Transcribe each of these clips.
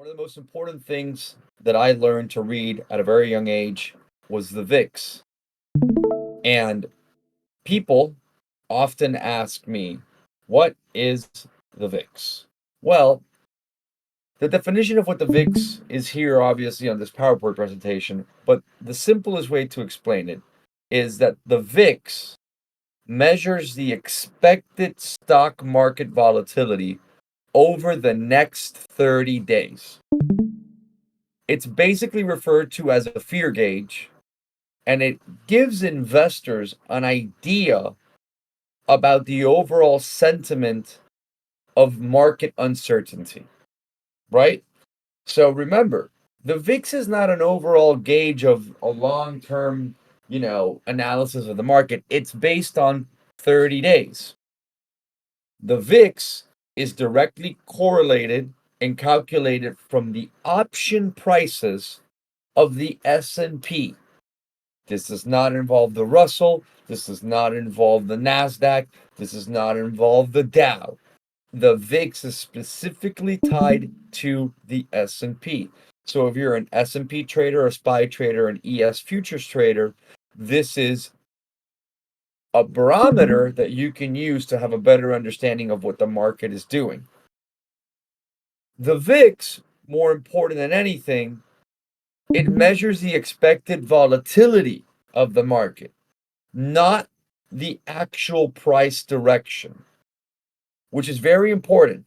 One of the most important things that I learned to read at a very young age was the VIX. And people often ask me, what is the VIX? Well, the definition of what the VIX is here, obviously, on this PowerPoint presentation, but the simplest way to explain it is that the VIX measures the expected stock market volatility over the next 30 days. It's basically referred to as a fear gauge, and it gives investors an idea about the overall sentiment of market uncertainty, right? So remember, the VIX is not an overall gauge of a long-term, analysis of the market. It's based on 30 days. The VIX is directly correlated and calculated from the option prices of the S&P. This does not involve the Russell. This does not involve the NASDAQ. This does not involve the Dow. The VIX is specifically tied to the S&P. So if you're an S&P trader, a SPY trader, an ES futures trader, this is a barometer that you can use to have a better understanding of what the market is doing. The VIX, more important than anything, it measures the expected volatility of the market, not the actual price direction, which is very important.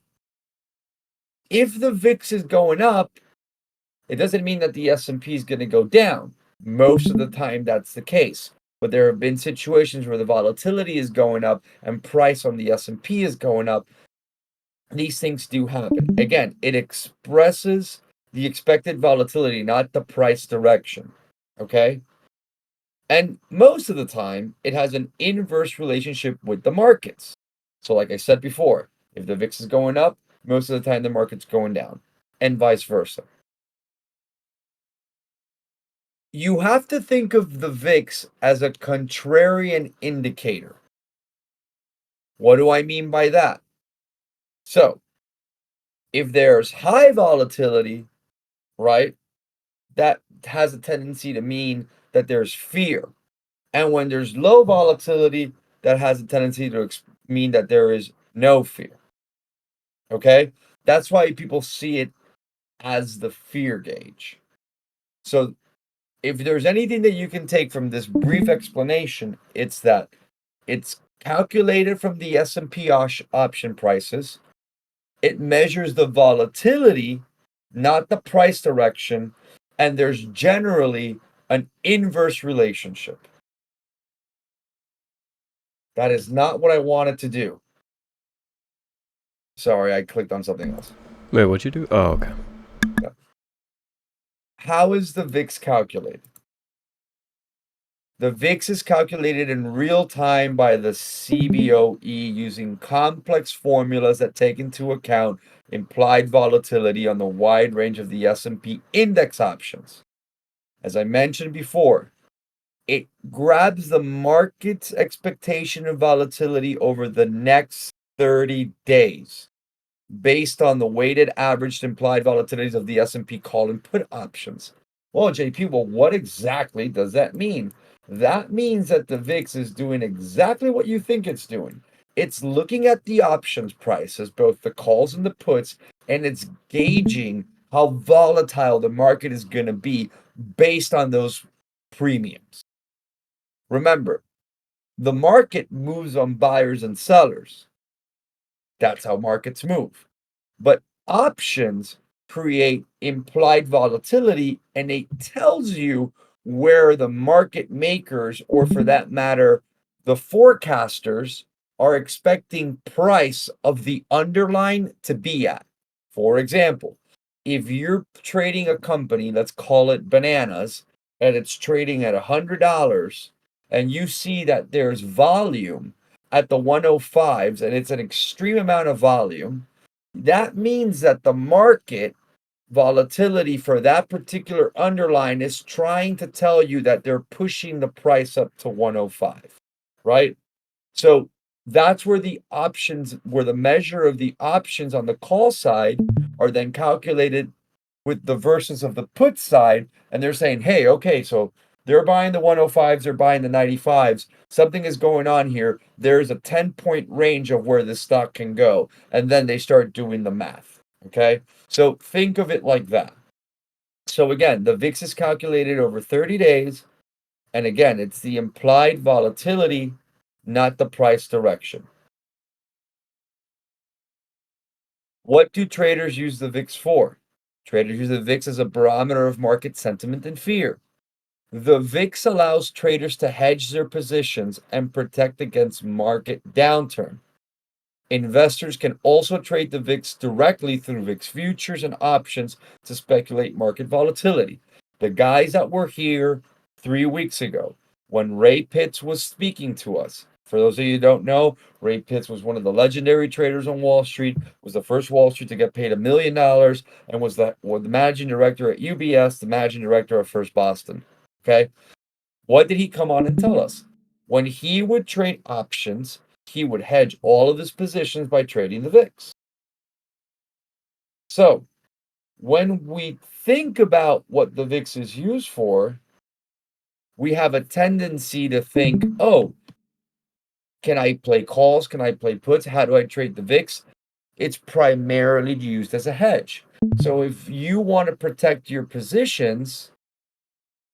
If the VIX is going up, it doesn't mean that the S&P is going to go down. Most of the time, that's the case. But there have been situations where the volatility is going up and price on the S&P is going up. These things do happen. Again, it expresses the expected volatility, not the price direction. Okay? And most of the time, it has an inverse relationship with the markets. So, like I said before, if the VIX is going up, most of the time the market's going down, and vice versa. You have to think of the VIX as a contrarian indicator. What do I mean by that? So, if there's high volatility, right, that has a tendency to mean that there's fear. And when there's low volatility, that has a tendency to mean that there is no fear. Okay? That's why people see it as the fear gauge. So, if there's anything that you can take from this brief explanation, it's that it's calculated from the S&P option prices. It measures the volatility, not the price direction, and there's generally an inverse relationship. That is not what I wanted to do. Sorry, I clicked on something else. Wait, what'd you do? Oh, okay. How is the VIX calculated? The VIX is calculated in real time by the CBOE using complex formulas that take into account implied volatility on the wide range of the S&P index options. As I mentioned before, it grabs the market's expectation of volatility over the next 30 days based on the weighted averaged implied volatilities of the S&P call and put options. Well, JP, what exactly does that mean? That means that the VIX is doing exactly what you think it's doing. It's looking at the options prices, both the calls and the puts, and it's gauging how volatile the market is going to be based on those premiums. Remember, the market moves on buyers and sellers. That's how markets move. But options create implied volatility, and it tells you where the market makers, or for that matter, the forecasters, are expecting price of the underlying to be at. For example, if you're trading a company, let's call it bananas, and it's trading at $100, and you see that there's volume at the 105s, and it's an extreme amount of volume, that means that the market volatility for that particular underline is trying to tell you that they're pushing the price up to 105, right? So that's where the options, where the measure of the options on the call side are then calculated with the versus of the put side, and they're saying, hey, okay, so they're buying the 105s, they're buying the 95s. Something is going on here. There's a 10-point range of where this stock can go. And then they start doing the math. Okay. So think of it like that. So again, the VIX is calculated over 30 days. And again, it's the implied volatility, not the price direction. What do traders use the VIX for? Traders use the VIX as a barometer of market sentiment and fear. The VIX allows traders to hedge their positions and protect against market downturn. Investors can also trade the VIX directly through VIX futures and options to speculate market volatility. The guys that were here 3 weeks ago when Ray Pitts was speaking to us. For those of you who don't know, Ray Pitts was one of the legendary traders on Wall Street, was the first Wall Street to get paid $1 million, and was the managing director at UBS, the managing director of First Boston. Okay. What did he come on and tell us? When he would trade options, he would hedge all of his positions by trading the VIX. So when we think about what the VIX is used for, we have a tendency to think, oh, can I play calls? Can I play puts? How do I trade the VIX? It's primarily used as a hedge. So if you want to protect your positions,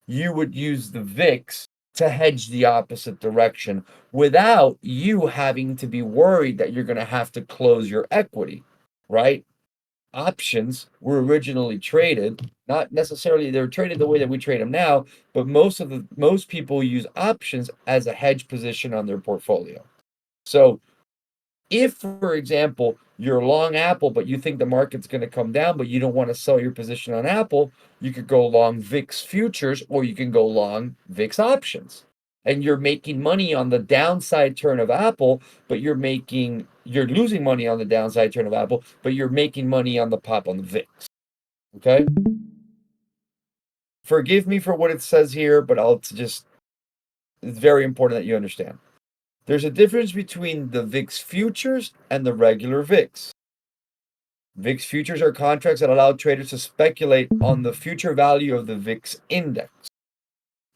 you would use the VIX to hedge the opposite direction without you having to be worried that you're going to have to close your equity, right? Options were originally traded, not necessarily they're traded the way that we trade them now, but most people use options as a hedge position on their portfolio. So if, for example, you're long Apple, but you think the market's going to come down, but you don't want to sell your position on Apple, you could go long VIX futures or you can go long VIX options. And you're making money on the downside turn of Apple, but you're losing money on the downside turn of Apple, but you're making money on the pop on the VIX. Okay? Forgive me for what it says here, but it's very important that you understand. There's a difference between the VIX futures and the regular VIX. VIX futures are contracts that allow traders to speculate on the future value of the VIX index.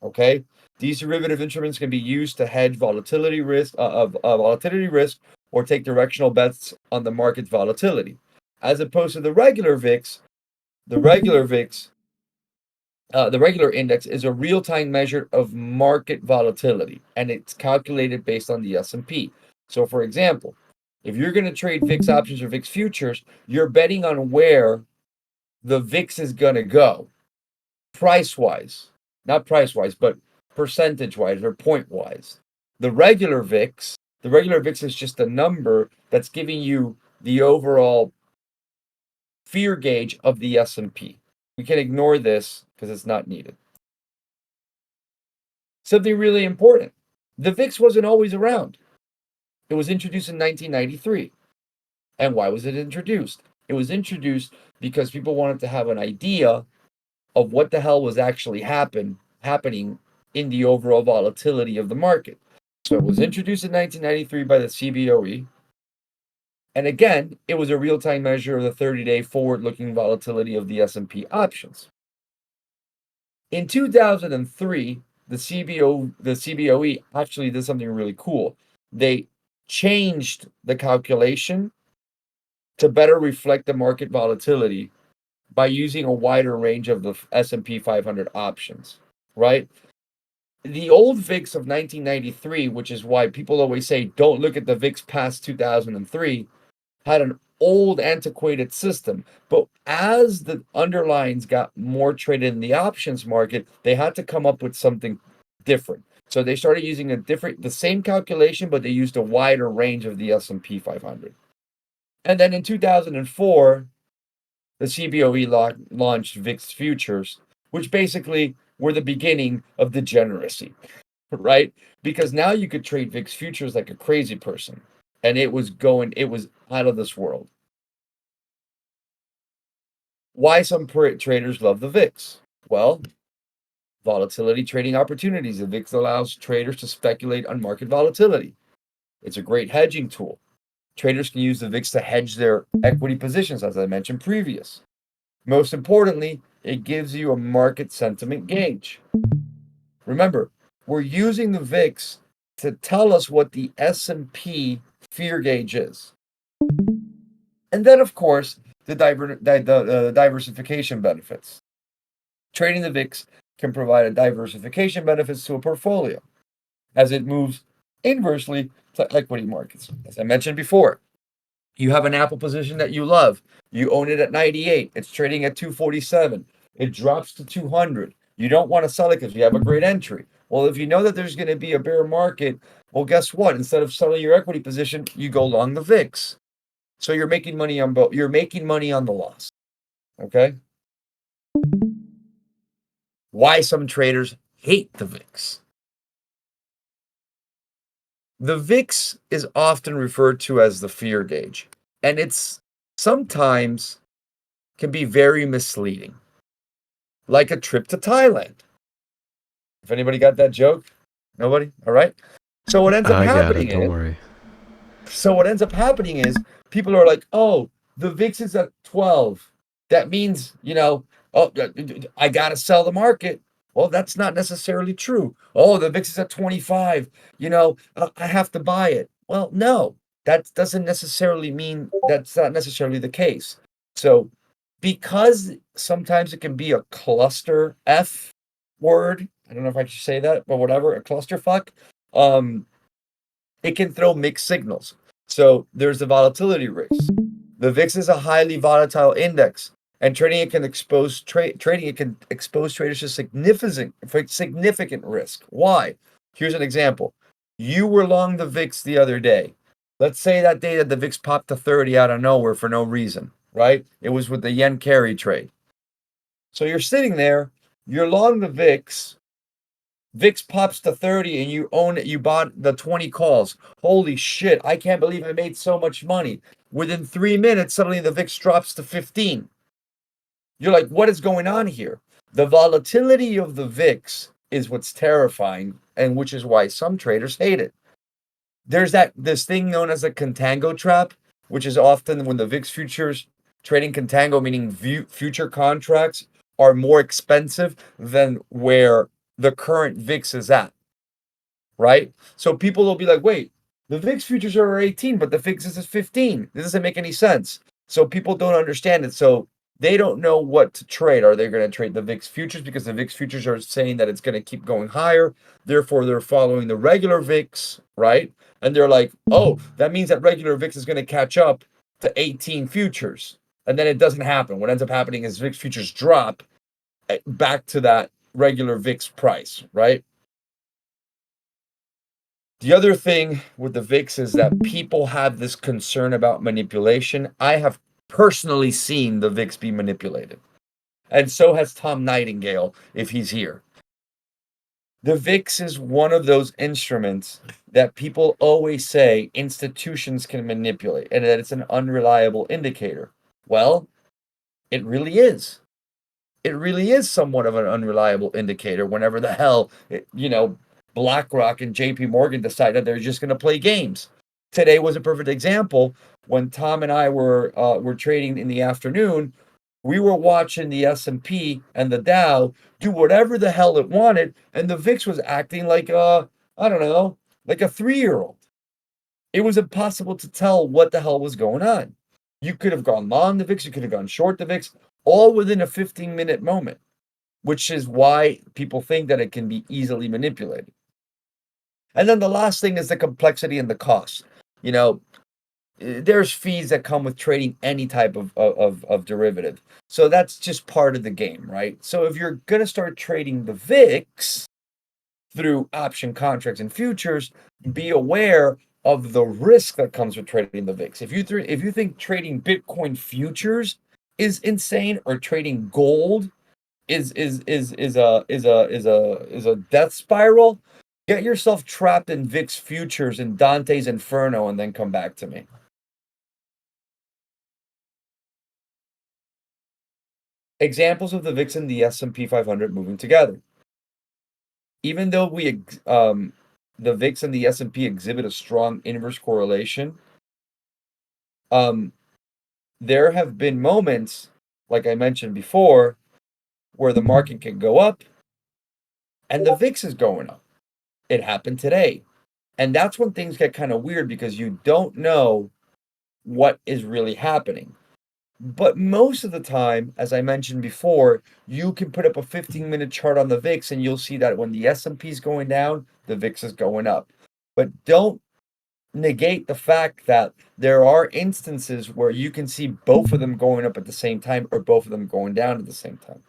Okay? These derivative instruments can be used to hedge volatility risk or take directional bets on the market's volatility. As opposed to the regular VIX, the regular index is a real-time measure of market volatility, and it's calculated based on the S&P. So, for example, if you're going to trade VIX options or VIX futures, you're betting on where the VIX is going to go, price-wise. Not price-wise, but percentage-wise or point-wise. The regular VIX is just a number that's giving you the overall fear gauge of the S&P. We can ignore this because it's not needed. Something really important. The VIX wasn't always around. It was introduced in 1993. And why was it introduced? It was introduced because people wanted to have an idea of what the hell was actually happening in the overall volatility of the market. So it was introduced in 1993 by the CBOE. And again, it was a real-time measure of the 30-day forward-looking volatility of the S&P options. In 2003, the CBOE actually did something really cool. They changed the calculation to better reflect the market volatility by using a wider range of the S&P 500 options, right? The old VIX of 1993, which is why people always say don't look at the VIX past 2003, had an old antiquated system. But as the underlyings got more traded in the options market, they had to come up with something different. So they started using the same calculation, but they used a wider range of the S&P 500. And then in 2004, the CBOE launched VIX futures, which basically were the beginning of degeneracy, right? Because now you could trade VIX futures like a crazy person. And it was out of this world. Why some traders love the VIX? Well, volatility trading opportunities. The VIX allows traders to speculate on market volatility. It's a great hedging tool. Traders can use the VIX to hedge their equity positions, as I mentioned previous. Most importantly, it gives you a market sentiment gauge. Remember, we're using the VIX to tell us what the S&P fear gauge is. And then, of course, the diversification benefits. Trading the VIX can provide a diversification benefits to a portfolio as it moves inversely to equity markets. As I mentioned before, you have an Apple position that you love. You own it at 98. It's trading at 247. It drops to 200. You don't want to sell it because you have a great entry. Well, if you know that there's going to be a bear market, well, guess what? Instead of selling your equity position, you go long the VIX. So you're making money on both. You're making money on the loss. Okay? Why some traders hate the VIX. The VIX is often referred to as the fear gauge, and it's sometimes can be very misleading, like a trip to Thailand. If anybody got that joke? Nobody? All right. So what ends up I got happening it. Don't is, worry. people are like, oh, the VIX is at 12. That means, oh, I got to sell the market. Well, that's not necessarily true. Oh, the VIX is at 25. I have to buy it. Well, no, that doesn't necessarily mean that's not necessarily the case. So, because sometimes it can be a cluster F word, I don't know if I should say that, but whatever, a clusterfuck. It can throw mixed signals. So there's the volatility risk. The VIX is a highly volatile index, and trading it can expose traders to significant risk. Why? Here's an example. You were long the VIX the other day. Let's say that day that the VIX popped to 30 out of nowhere for no reason, right? It was with the yen carry trade. So you're sitting there, you're long the VIX. VIX pops to 30 and you own it. You bought the 20 calls. Holy shit, I can't believe I made so much money. Within 3 minutes, suddenly the VIX drops to 15. You're like, what is going on here? The volatility of the VIX is what's terrifying, and which is why some traders hate it. There's this thing known as a contango trap, which is often when the VIX futures trading contango, meaning future contracts, are more expensive than where the current VIX is at, right? So people will be like, wait, the VIX futures are 18, but the VIX is 15. This doesn't make any sense. So people don't understand it. So they don't know what to trade. Are they going to trade the VIX futures because the VIX futures are saying that it's going to keep going higher? Therefore, they're following the regular VIX, right? And they're like, oh, that means that regular VIX is going to catch up to 18 futures. And then it doesn't happen. What ends up happening is VIX futures drop back to that regular VIX price, right? The other thing with the VIX is that people have this concern about manipulation. I have personally seen the VIX be manipulated, and so has Tom Nightingale if he's here. The VIX is one of those instruments that people always say institutions can manipulate and that it's an unreliable indicator. Well, it really is. It really is somewhat of an unreliable indicator whenever the hell, BlackRock and JP Morgan decided they're just going to play games. Today was a perfect example. When Tom and I were trading in the afternoon, we were watching the S&P and the Dow do whatever the hell it wanted, and the VIX was acting like I don't know, like a 3-year-old. It was impossible to tell what the hell was going on. You could have gone long the VIX, you could have gone short the VIX, all within a 15-minute moment, which is why people think that it can be easily manipulated. And then the last thing is the complexity and the cost. There's fees that come with trading any type of derivative. So that's just part of the game, right? So if you're going to start trading the VIX through option contracts and futures, be aware of the risk that comes with trading the VIX. If you think trading Bitcoin futures is insane, or trading gold is a death spiral, get yourself trapped in VIX futures in Dante's Inferno and then come back to me. Examples of the VIX and the S&P 500 moving together. Even though the VIX and the S&P exhibit a strong inverse correlation, there have been moments like I mentioned before, where the market can go up and the VIX is going up. It happened today. And that's when things get kind of weird because you don't know what is really happening. But most of the time, as I mentioned before, you can put up a 15-minute chart on the VIX and you'll see that when the S&P is going down, the VIX is going up. But don't negate the fact that there are instances where you can see both of them going up at the same time or both of them going down at the same time.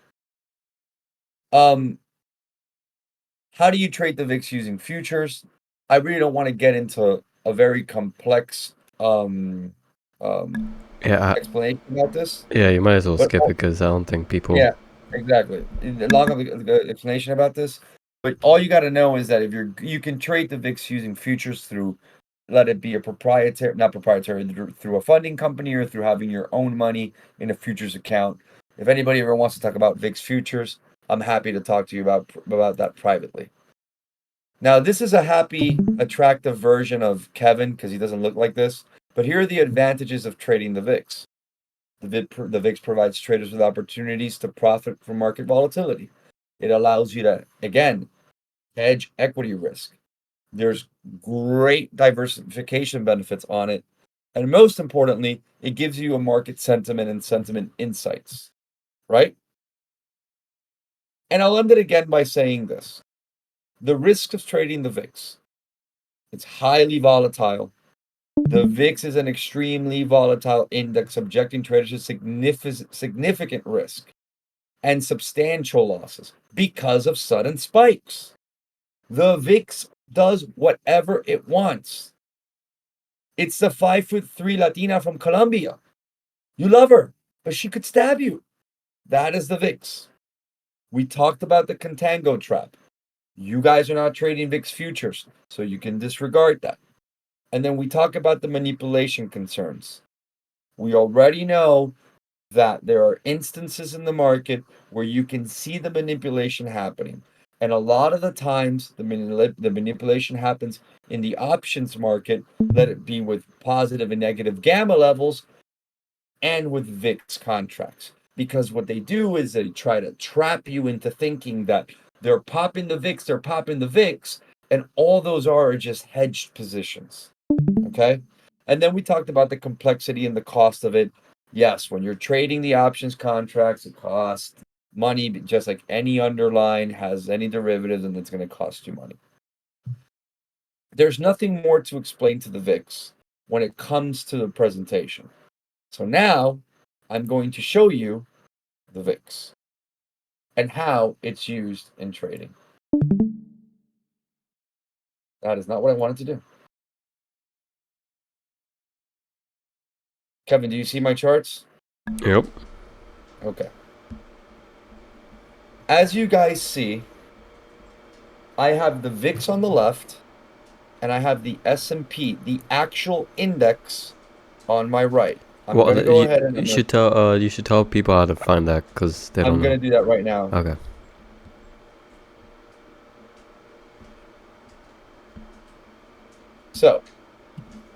How do you trade the VIX using futures? I really don't want to get into a very complex Yeah, explanation about this, yeah, you might as well but skip it because I don't think people. yeah, exactly. A long of explanation about this, but all you got to know is that if you can trade the VIX using futures through, let it be a proprietary, not proprietary, through a funding company or through having your own money in a futures account. If anybody ever wants to talk about VIX futures, I'm happy to talk to you about that privately. Now, this is a happy, attractive version of Kevin because he doesn't look like this. But here are the advantages of trading the VIX. The VIX provides traders with opportunities to profit from market volatility. It allows you to, again, hedge equity risk. There's great diversification benefits on it. And most importantly, it gives you a market sentiment and sentiment insights, right? And I'll end it again by saying this. The risks of trading the VIX. It's highly volatile. The VIX is an extremely volatile index, subjecting traders to significant risk and substantial losses because of sudden spikes. The VIX does whatever it wants. It's the 5'3" Latina from Colombia. You love her, but she could stab you. That is the VIX. We talked about the contango trap. You guys are not trading VIX futures, so you can disregard that. And then we talk about the manipulation concerns. We already know that there are instances in the market where you can see the manipulation happening. And a lot of the times, the manipulation happens in the options market, let it be with positive and negative gamma levels and with VIX contracts. Because what they do is they try to trap you into thinking that they're popping the VIX, and all those are just hedged positions. Okay. And then we talked about the complexity and the cost of it. Yes, when you're trading the options contracts, it costs money, just like any underlying has any derivatives, and it's going to cost you money. There's nothing more to explain to the VIX when it comes to the presentation. So now I'm going to show you the VIX and how it's used in trading. That is not what I wanted to do. Kevin, do you see my charts? Yep. Okay. As you guys see, I have the VIX on the left and I have the S&P, the actual index, on my right. I'm Well, going to go ahead and you should tell people how to find that because they I'm don't know. going to do that right now. Okay. So,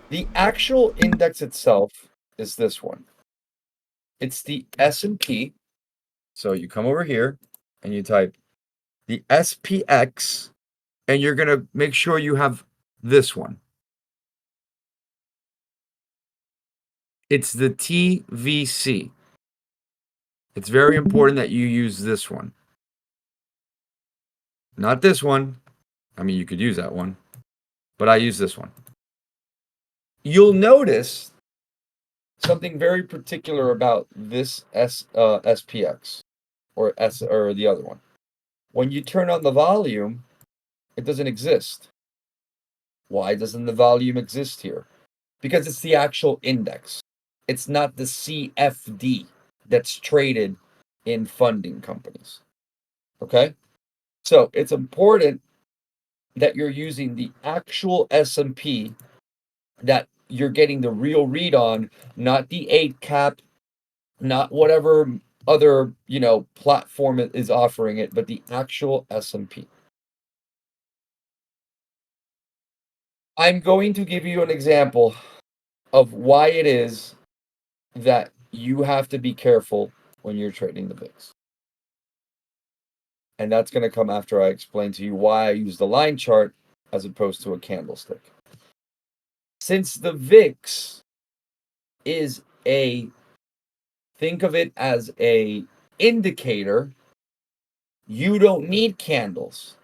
the actual index itself is this one. It's the S&P. So, you come over here and you type the SPX and you're going to make sure you have this one. It's the TVC. It's very important that you use this one. Not this one. I mean, you could use that one, but I use this one. You'll notice something very particular about this SPX or the other one. When you turn on the volume, it doesn't exist. Why doesn't the volume exist here? Because it's the actual index. It's not the CFD that's traded in funding companies. Okay? So, it's important that you're using the actual S&P that you're getting the real read on, not the 8 cap, not whatever other, platform is offering it, but the actual S&P. I'm going to give you an example of why it is that you have to be careful when you're trading the VIX. And that's going to come after I explain to you why I use the line chart as opposed to a candlestick. Since the VIX is think of it as a indicator, you don't need candles.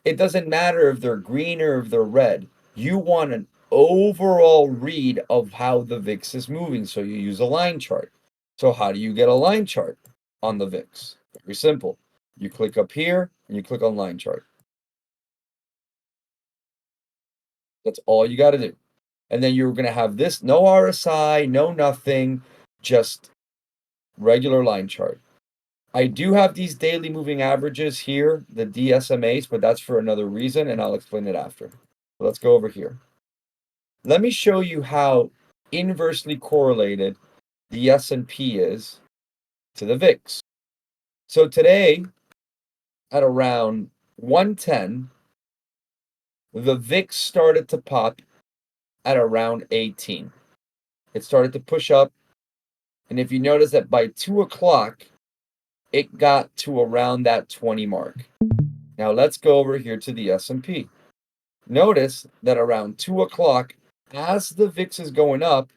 It doesn't matter if they're green or if they're red. You want an overall read of how the VIX is moving, so you use a line chart. So how do you get a line chart on the VIX? Very simple. You click up here and you click on line chart. That's all you got to do. And then you're going to have this, no RSI, no nothing, just regular line chart. I do have these daily moving averages here, the DSMAs, but that's for another reason, and I'll explain it after. Let's go over here. Let me show you how inversely correlated the S&P is to the VIX. So today, at around 110, the VIX started to pop at around 18. It started to push up, and if you notice that by 2 o'clock, it got to around that 20 mark. Now let's go over here to the S&P. Notice that around 2 o'clock, as the VIX is going up,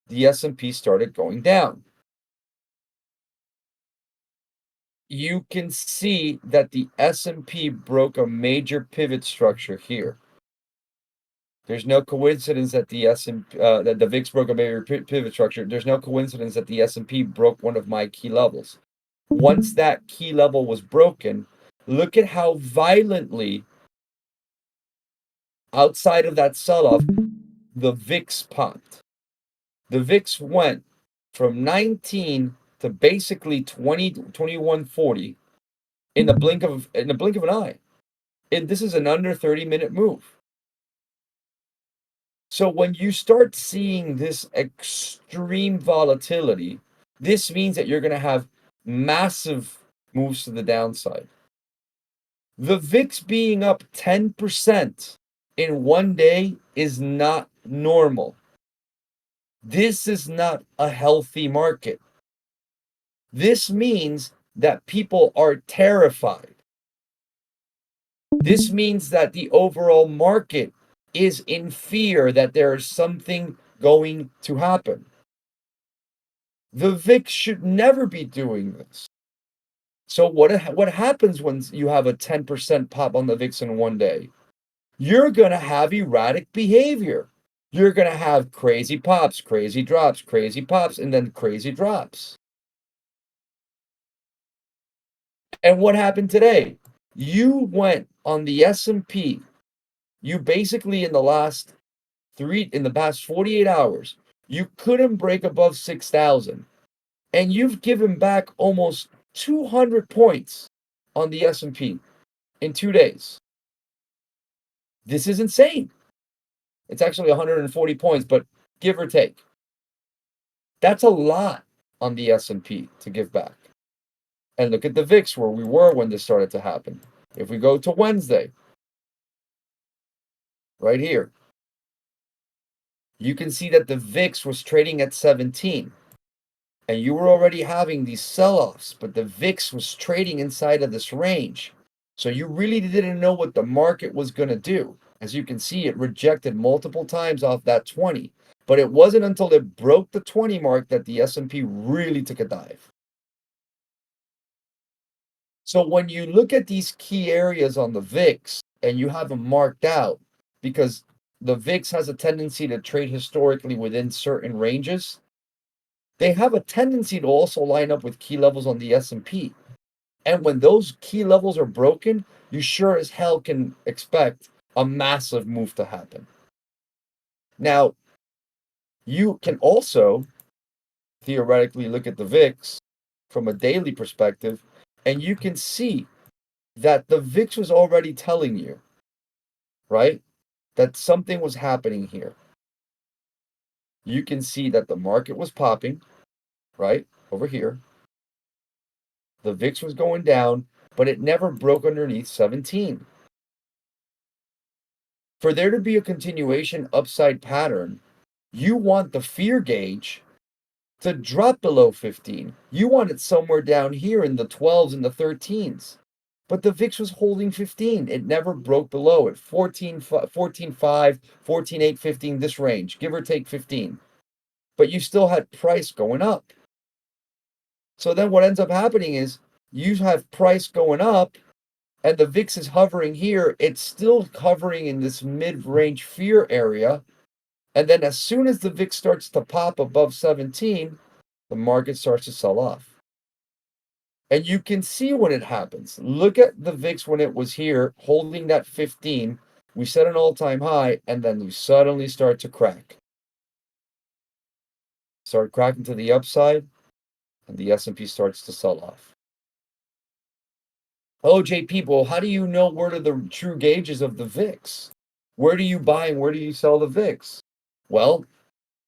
the S&P started going down. You can see that the S&P broke a major pivot structure here. There's no coincidence that that the VIX broke a major pivot structure. There's no coincidence that the S&P broke one of my key levels. Once that key level was broken, look at how violently, outside of that sell-off, the VIX popped. The VIX went from 19 to basically 2140 in the blink of an eye. And this is an under 30-minute move. So when you start seeing this extreme volatility, this means that you're going to have massive moves to the downside. The VIX being up 10% in one day is not normal. This is not a healthy market. This means that people are terrified. This means that the overall market is in fear that there is something going to happen. The VIX should never be doing this. So what happens when you have a 10% pop on the VIX in one day? You're going to have erratic behavior. You're going to have crazy pops, crazy drops, crazy pops, and then crazy drops. And what happened today? You went on the S&P. You basically in the past 48 hours, you couldn't break above 6,000. And you've given back almost 200 points on the S&P in 2 days. This is insane. It's actually 140 points, but give or take. That's a lot on the S&P to give back. And look at the VIX where we were when this started to happen. If we go to Wednesday, right here, you can see that the VIX was trading at 17. And you were already having these sell-offs, but the VIX was trading inside of this range. So you really didn't know what the market was going to do. As you can see, it rejected multiple times off that 20. But it wasn't until it broke the 20 mark that the S&P really took a dive. So when you look at these key areas on the VIX and you have them marked out, because the VIX has a tendency to trade historically within certain ranges, they have a tendency to also line up with key levels on the S&P. And when those key levels are broken, you sure as hell can expect a massive move to happen. Now, you can also theoretically look at the VIX from a daily perspective, and you can see that the VIX was already telling you, right, that something was happening here. You can see that the market was popping, right, over here. The VIX was going down, but it never broke underneath 17. For there to be a continuation upside pattern, you want the fear gauge to drop below 15. You want it somewhere down here in the 12s and the 13s. But the VIX was holding 15. It never broke below it. 14, 14.5, 14.8, 15, this range, give or take 15. But you still had price going up. So then what ends up happening is you have price going up and the VIX is hovering here. It's still hovering in this mid-range fear area. And then as soon as the VIX starts to pop above 17, the market starts to sell off. And you can see when it happens. Look at the VIX when it was here, holding that 15. We set an all-time high, and then we suddenly start to crack. Start cracking to the upside, and the S&P starts to sell off. OJ people, how do you know what are the true gauges of the VIX? Where do you buy and where do you sell the VIX? Well,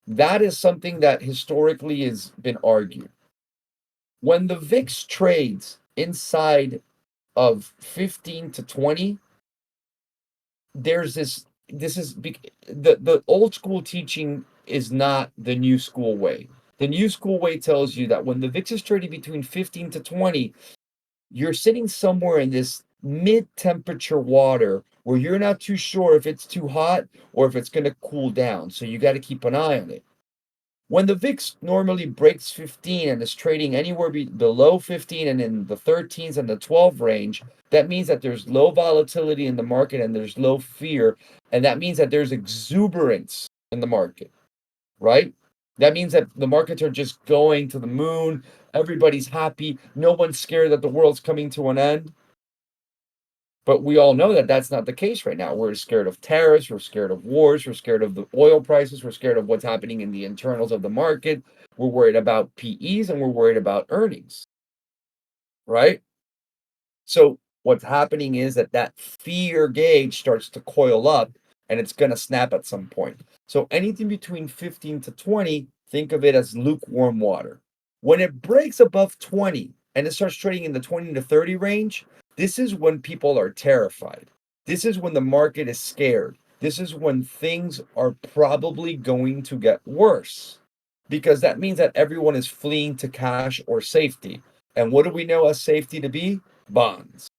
that is something that historically has been argued. When the VIX trades inside of 15 to 20, there's this is the old school teaching is not the new school way. The new school way tells you that when the VIX is trading between 15 to 20, you're sitting somewhere in this mid-temperature water where you're not too sure if it's too hot or if it's going to cool down. So you got to keep an eye on it. When the VIX normally breaks 15 and is trading anywhere below 15 and in the 13s and the 12 range, that means that there's low volatility in the market and there's low fear. And that means that there's exuberance in the market, right? That means that the markets are just going to the moon. Everybody's happy. No one's scared that the world's coming to an end. But we all know that that's not the case right now. We're scared of tariffs. We're scared of wars. We're scared of the oil prices. We're scared of what's happening in the internals of the market. We're worried about PEs and we're worried about earnings, right? So what's happening is that fear gauge starts to coil up and it's going to snap at some point. So anything between 15 to 20, think of it as lukewarm water. When it breaks above 20 and it starts trading in the 20 to 30 range, this is when people are terrified. This is when the market is scared. This is when things are probably going to get worse because that means that everyone is fleeing to cash or safety. And what do we know as safety to be? Bonds.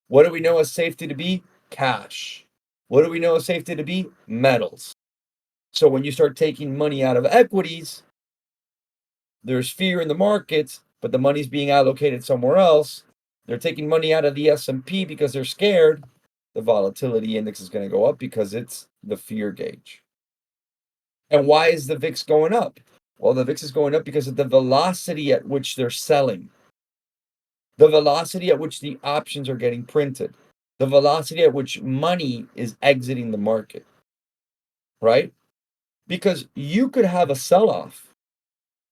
What do we know as safety to be? Cash. What do we know as safety to be? Metals. So when you start taking money out of equities, there's fear in the markets, but the money's being allocated somewhere else. They're taking money out of the S&P because they're scared. The volatility index is going to go up because it's the fear gauge. And why is the VIX going up? Well, the VIX is going up because of the velocity at which they're selling. The velocity at which the options are getting printed. The velocity at which money is exiting the market. Right? Because you could have a sell-off,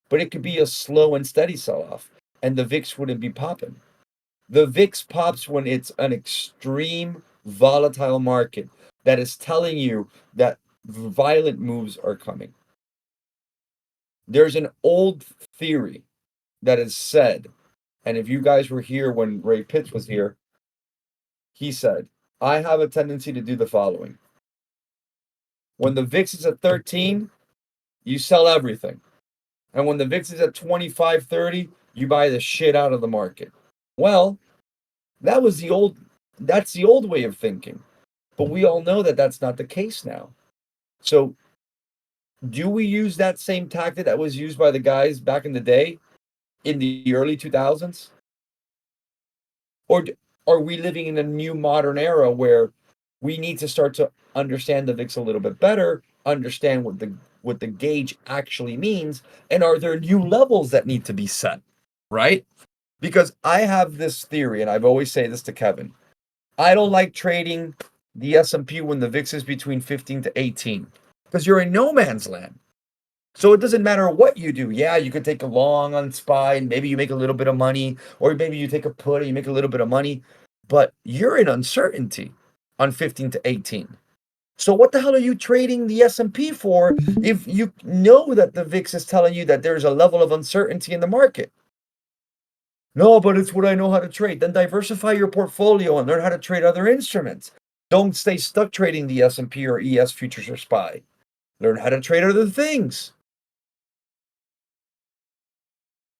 but it could be a slow and steady sell-off, and the VIX wouldn't be popping. The VIX pops when it's an extreme volatile market that is telling you that violent moves are coming. There's an old theory that is said, and if you guys were here when Ray Pitts was here, he said, I have a tendency to do the following. When the VIX is at 13, you sell everything. And when the VIX is at 25, 30, you buy the shit out of the market. Well, that's the old way of thinking. But we all know that that's not the case now. So do we use that same tactic that was used by the guys back in the day in the early 2000s? Or are we living in a new modern era where we need to start to understand the VIX a little bit better, understand what the gauge actually means, and are there new levels that need to be set, right? Because I have this theory, and I've always say this to Kevin. I don't like trading the S&P when the VIX is between 15 to 18 because you're in no man's land. So it doesn't matter what you do. Yeah, you could take a long on SPY and maybe you make a little bit of money, or maybe you take a put and you make a little bit of money, but you're in uncertainty on 15 to 18. So what the hell are you trading the S&P for if you know that the VIX is telling you that there's a level of uncertainty in the market? No, but it's what I know how to trade. Then diversify your portfolio and learn how to trade other instruments. Don't stay stuck trading the S&P or ES futures or SPY. Learn how to trade other things.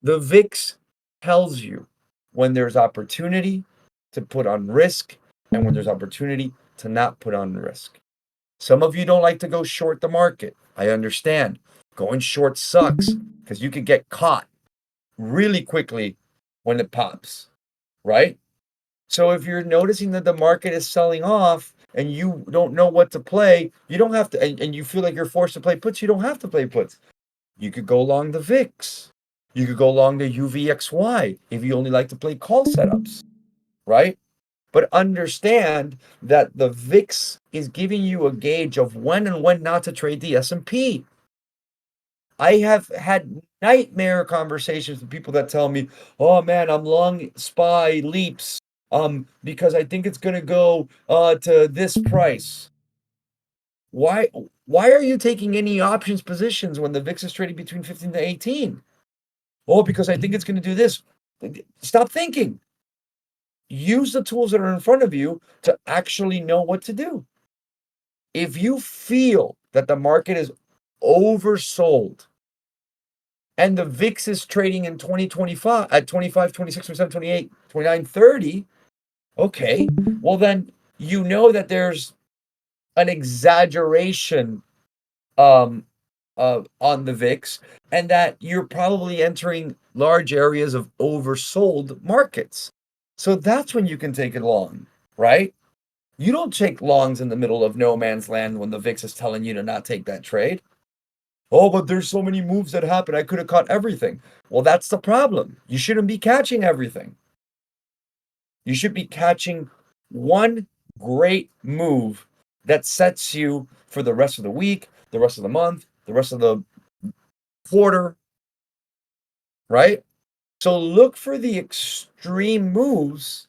The VIX tells you when there's opportunity to put on risk and when there's opportunity to not put on risk. Some of you don't like to go short the market. I understand. Going short sucks because you could get caught really quickly when it pops, right? So if you're noticing that the market is selling off and you don't know what to play, you don't have to, and you feel like you're forced to play puts, you don't have to play puts. You could go long the VIX. You could go long the UVXY if you only like to play call setups, right? But understand that the VIX is giving you a gauge of when and when not to trade the S&P. I have had nightmare conversations with people that tell me, "Oh man, I'm long SPY leaps because I think it's going to go to this price." Why why are you taking any options positions when the VIX is trading between 15 to 18? Oh, because I think it's going to do this. Stop thinking. Use the tools that are in front of you to actually know what to do. If you feel that the market is oversold and the VIX is trading in 2025 at 25, 26, 27, 28, 29, 30, okay, well then you know that there's an exaggeration on the VIX and that you're probably entering large areas of oversold markets. So that's when you can take it long, right? You don't take longs in the middle of no man's land when the VIX is telling you to not take that trade. Oh, but there's so many moves that happen. I could have caught everything. Well, that's the problem. You shouldn't be catching everything. You should be catching one great move that sets you for the rest of the week, the rest of the month, the rest of the quarter, right? So look for the extreme moves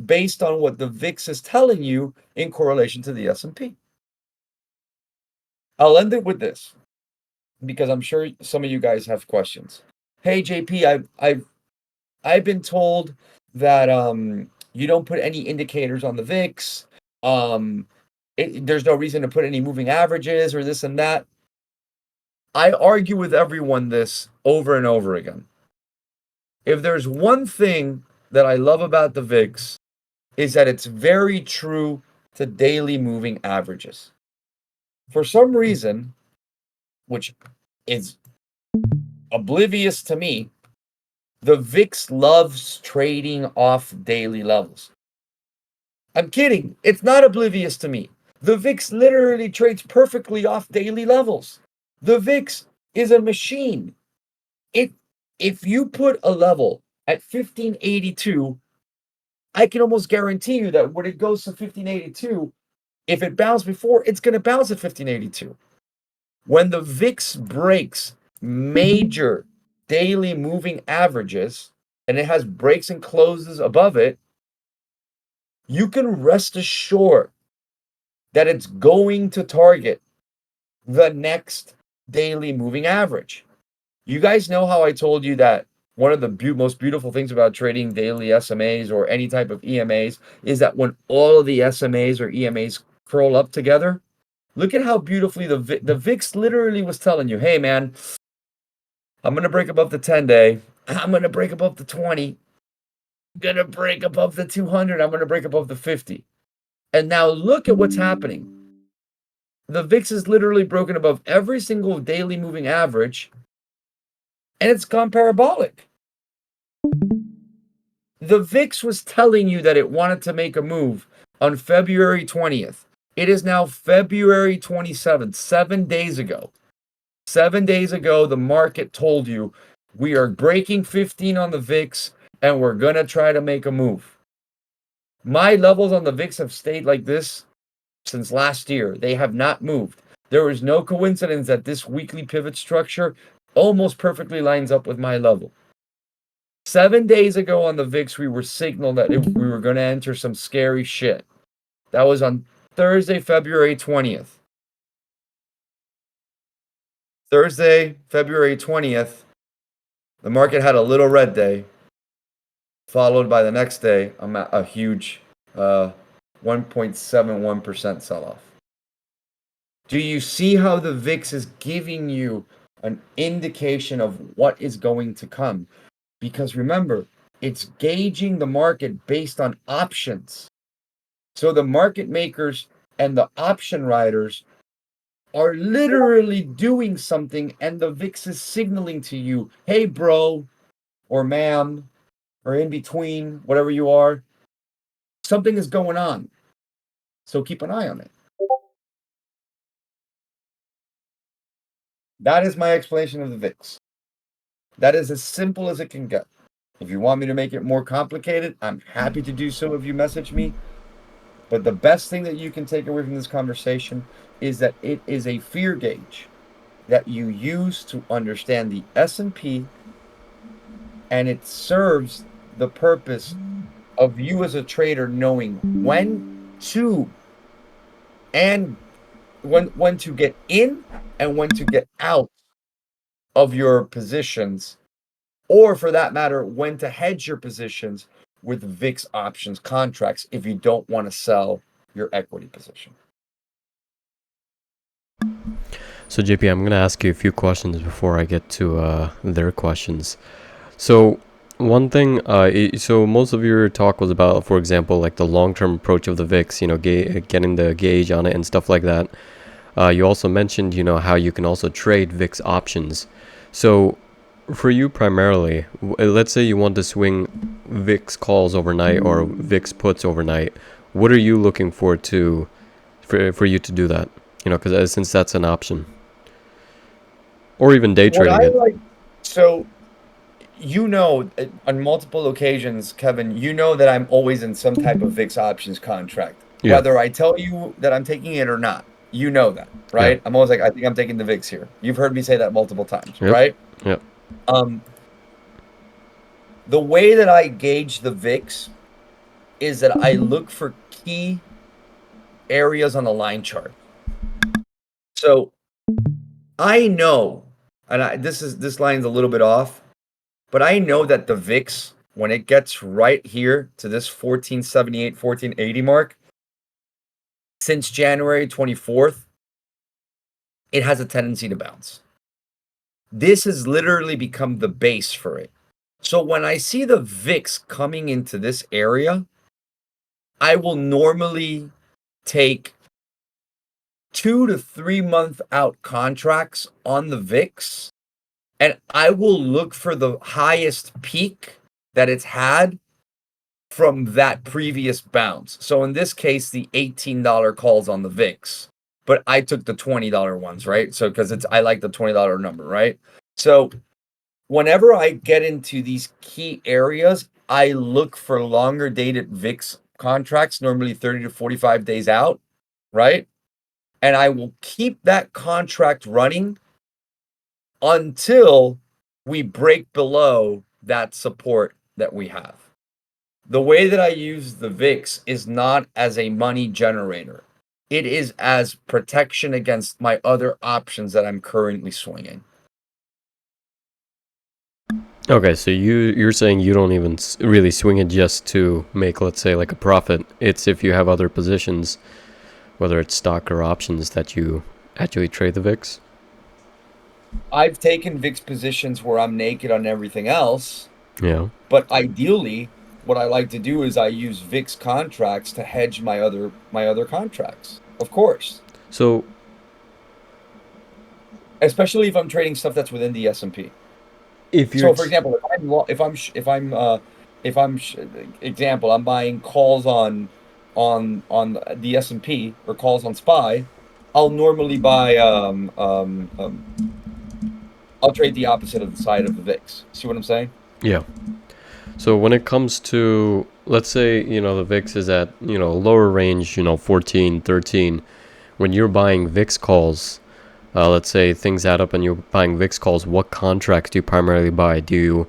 based on what the VIX is telling you in correlation to the S&P. I'll end it with this because I'm sure some of you guys have questions. Hey JP, I've been told that you don't put any indicators on the VIX. There's no reason to put any moving averages or this and that. I argue with everyone this over and over again. If there's one thing that I love about the VIX is that it's very true to daily moving averages. For some reason, which is oblivious to me, the VIX loves trading off daily levels. I'm kidding. It's not oblivious to me. The VIX literally trades perfectly off daily levels. The VIX is a machine. If you put a level at 1582, I can almost guarantee you that when it goes to 1582, if it bounced before, it's going to bounce at 1582. When the VIX breaks major daily moving averages and it has breaks and closes above it, you can rest assured that it's going to target the next daily moving average. You guys know how I told you that one of the most beautiful things about trading daily SMAs or any type of EMAs is that when all of the SMAs or EMAs curl up together, look at how beautifully the VIX literally was telling you, hey man, I'm going to break above the 10-day. I'm going to break above the 20. I'm going to break above the 200. I'm going to break above the 50. And now look at what's happening. The VIX is literally broken above every single daily moving average, and it's gone parabolic. The VIX was telling you that it wanted to make a move on February 20th. It is now February 27th, 7 days ago. 7 days ago, the market told you we are breaking 15 on the VIX and we're going to try to make a move. My levels on the VIX have stayed like this since last year. They have not moved. There is no coincidence that this weekly pivot structure almost perfectly lines up with my level. 7 days ago on the VIX, we were signaled that we were going to enter some scary shit. That was on Thursday, February 20th. Thursday, February 20th, the market had a little red day, followed by the next day a huge 1.71% sell-off. Do you see how the VIX is giving you an indication of what is going to come? Because remember, it's gauging the market based on options. So the market makers and the option riders are literally doing something, and the VIX is signaling to you, hey, bro, or ma'am, or in between, whatever you are, something is going on. So keep an eye on it. That is my explanation of the VIX. That is as simple as it can get. If you want me to make it more complicated, I'm happy to do so if you message me. But the best thing that you can take away from this conversation is that it is a fear gauge that you use to understand the S&P, and it serves the purpose of you as a trader knowing when to and when to get in and when to get out of your positions, or for that matter, when to hedge your positions with VIX options contracts if you don't want to sell your equity position. So JP, I'm gonna ask you a few questions before I get to their questions. So one thing, so most of your talk was about, for example, like the long-term approach of the VIX, getting the gauge on it and stuff like that. You also mentioned, how you can also trade VIX options. So for you primarily, let's say you want to swing VIX calls overnight or VIX puts overnight. What are you looking for you to do that? Because since that's an option, or even day What trading I it. like, so on multiple occasions, Kevin, that I'm always in some type of VIX options contract, Yeah. whether I tell you that I'm taking it or not. You know that, Yeah. right? I'm always like, I think I'm taking the VIX here. You've heard me say that multiple times, Yep. right? Yep. The way that I gauge the VIX is that I look for key areas on the line chart. So I know, and this line's a little bit off, but I know that the VIX, when it gets right here to this 1478, 1480 mark, since January 24th, it has a tendency to bounce. This has literally become the base for it. So when I see the VIX coming into this area, I will normally take 2 to 3 month out contracts on the VIX, and I will look for the highest peak that it's had from that previous bounce. So in this case, the $18 calls on the VIX, but I took the $20 ones, right? So because I like the $20 number, right? So whenever I get into these key areas, I look for longer dated VIX contracts, normally 30 to 45 days out, right? And I will keep that contract running until we break below that support that we have. The way that I use the VIX is not as a money generator. It is as protection against my other options that I'm currently swinging. Okay, so you're saying you don't even really swing it just to make, let's say, like a profit. It's if you have other positions, whether it's stock or options, that you actually trade the VIX. I've taken VIX positions where I'm naked on everything else, Yeah. but ideally, what I like to do is I use VIX contracts to hedge my other contracts. Of course, So especially if I'm trading stuff that's within the S&P. if you're So, for example, example, I'm buying calls on the S&P or calls on SPY, I'll normally buy I'll trade the opposite of the side of the VIX. See what I'm saying? yeah. So when it comes to, let's say, the VIX is at, lower range, 14, 13, when you're buying VIX calls, let's say things add up and you're buying VIX calls, what contracts do you primarily buy? Do you,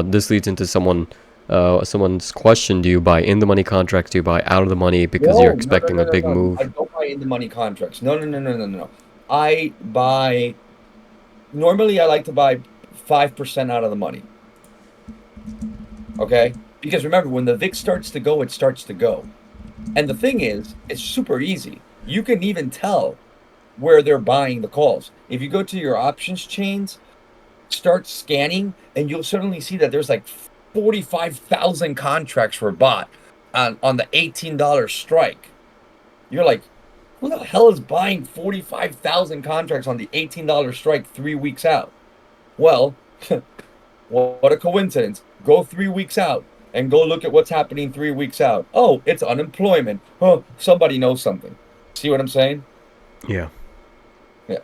this leads into someone's question, do you buy in the money contracts? Do you buy out of the money because you're expecting a big No. I move? don't buy in the money contracts. No. I buy normally I like to buy 5% out of the money. Okay? Because remember, when the VIX starts to go, it starts to go. And the thing is, it's super easy. You can even tell where they're buying the calls. If you go to your options chains, start scanning, and you'll suddenly see that there's like 45,000 contracts were bought on the $18 strike. You're like, who the hell is buying 45,000 contracts on the $18 strike 3 weeks out? Well, what a coincidence. Go 3 weeks out and go look at what's happening 3 weeks out. Oh, it's unemployment. Oh, somebody knows something. See what I'm saying? Yeah. Yeah.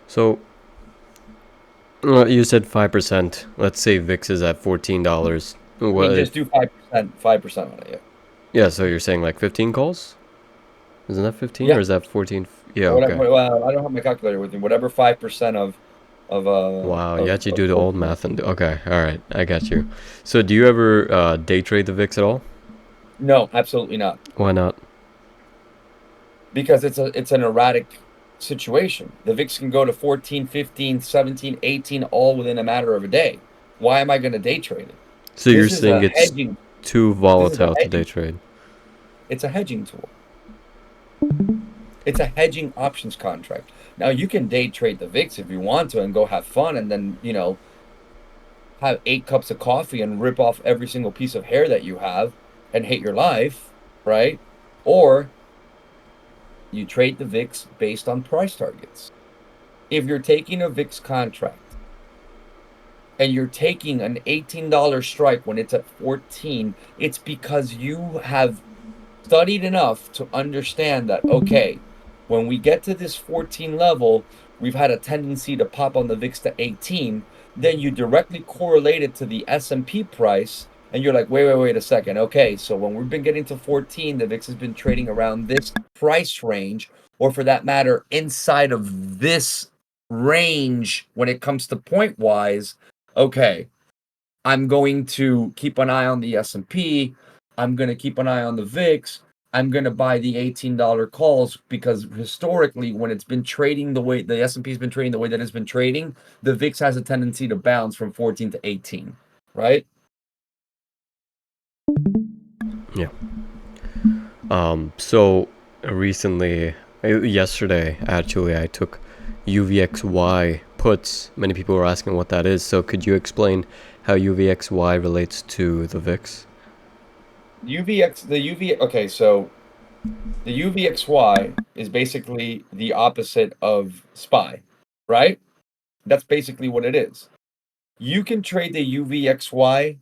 So you said 5%. Let's say VIX is at $14. I mean, just do 5% on it. Yeah. Yeah, so you're saying like 15 calls? Isn't that 15 or Yeah. is that 14? Yeah, Whatever, okay. well, I don't have my calculator with me. Whatever 5% Wow, you actually of do the old 14. math and okay, all right, I got you. So do you ever day trade the VIX at all? No, absolutely not. Why not? Because it's an erratic situation. The VIX can go to 14, 15, 17, 18 all within a matter of a day. Why am I going to day trade it? So you're This is saying a it's hedging. too This is a volatile to day hedging. trade? It's a hedging tool. It's a hedging options contract. Now you can day trade the VIX if you want to and go have fun and then, have 8 cups of coffee and rip off every single piece of hair that you have and hate your life, right? Or you trade the VIX based on price targets. If you're taking a VIX contract and you're taking an $18 strike when it's at 14, it's because you have studied enough to understand that, okay, when we get to this 14 level, we've had a tendency to pop on the VIX to 18. Then you directly correlate it to the S&P price, and you're like, wait a second. Okay, so when we've been getting to 14, the VIX has been trading around this price range, or for that matter, inside of this range when it comes to point wise. Okay, I'm going to keep an eye on the S&P. I'm going to keep an eye on the VIX. I'm going to buy the $18 calls because historically, when it's been trading the way the S&P has been trading the way that it's been trading, the VIX has a tendency to bounce from 14 to 18, right? Yeah. So recently, yesterday actually, I took UVXY puts. Many people were asking what that is. So could you explain how UVXY relates to the VIX? Okay, so the UVXY is basically the opposite of SPY, right? That's basically what it is. You can trade the UVXY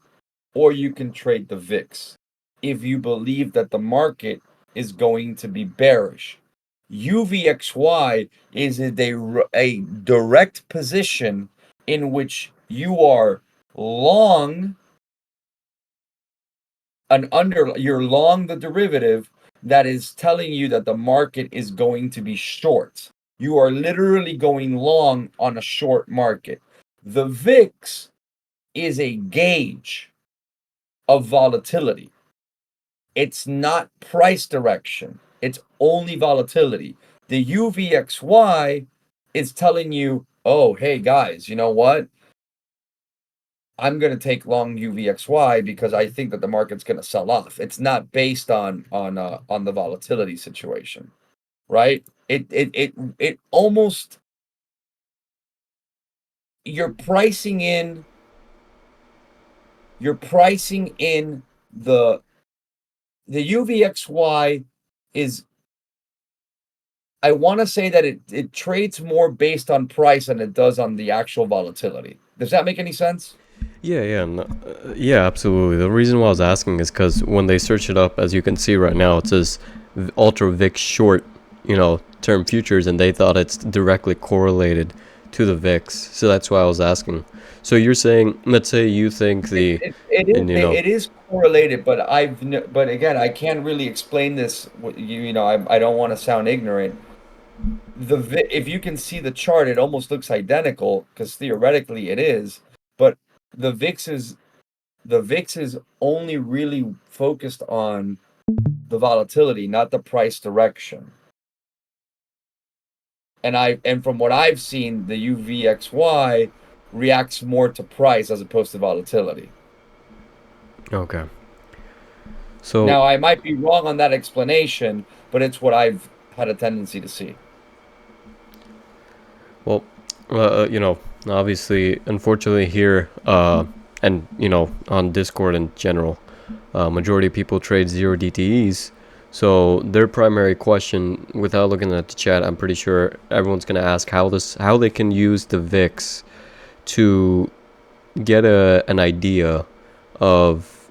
or you can trade the VIX if you believe that the market is going to be bearish. UVXY is a direct position in which you are long you're long the derivative that is telling you that the market is going to be short. You are literally going long on a short market. The VIX is a gauge of volatility. It's not price direction. It's only volatility. The UVXY is telling you, oh, hey guys, you know what? I'm going to take long UVXY because I think that the market's going to sell off. It's not based on the volatility situation, right? It almost you're pricing in you're pricing in the UVXY is, I want to say that it trades more based on price than it does on the actual volatility. Does that make any sense? Yeah, absolutely. The reason why I was asking is because when they search it up, as you can see right now, it says Ultra VIX short, term futures, and they thought it's directly correlated to the VIX. So that's why I was asking. So you're saying, let's say you think It, the, it, it and is it is correlated, but but again, I can't really explain this. I don't want to sound ignorant. If you can see the chart, it almost looks identical because theoretically it is, but the VIX is the VIX is only really focused on the volatility, not the price direction. And from what I've seen, the UVXY reacts more to price as opposed to volatility. okay. So Now, I might be wrong on that explanation, but it's what I've had a tendency to see. well, Obviously, unfortunately, here, and on Discord in general, majority of people trade zero DTEs. So their primary question, without looking at the chat, I'm pretty sure everyone's gonna ask how they can use the VIX to get an idea of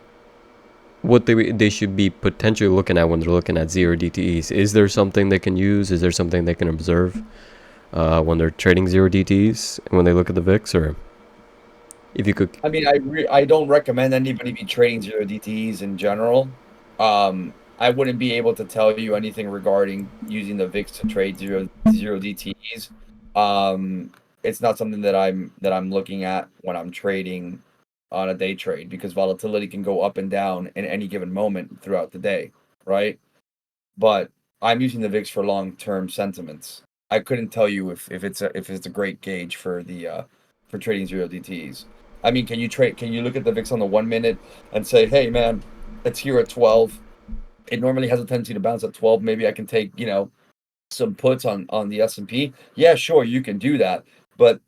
what they should be potentially looking at when they're looking at zero DTEs. Is there something they can use? Is there something they can observe when they're trading zero DTEs when they look at the VIX? Or if you could, I mean, I don't recommend anybody be trading zero DTEs in general. I wouldn't be able to tell you anything regarding using the VIX to trade zero DTEs. It's not something that I'm looking at when I'm trading on a day trade, because volatility can go up and down in any given moment throughout the day, right? But I'm using the VIX for long-term sentiments. I couldn't tell you if it's a great gauge for the for trading zero DTEs. I mean, can you look at the VIX on the 1 minute and say, hey man, it's here at 12. It normally has a tendency to bounce at 12. Maybe I can take, some puts on the S&P. Yeah, sure, you can do that. But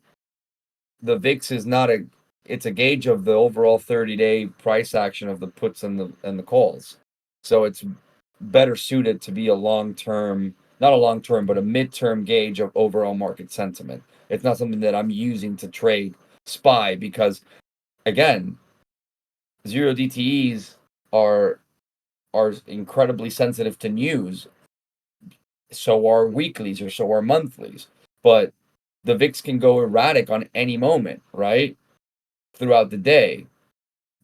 the VIX is not a it's a gauge of the overall 30-day price action of the puts and the calls. So it's better suited to be a long-term, not a long-term, but a mid-term gauge of overall market sentiment. It's not something that I'm using to trade SPY, because again, zero DTEs are are incredibly sensitive to news. So are weeklies, or so are monthlies. But the VIX can go erratic on any moment, right? Throughout the day,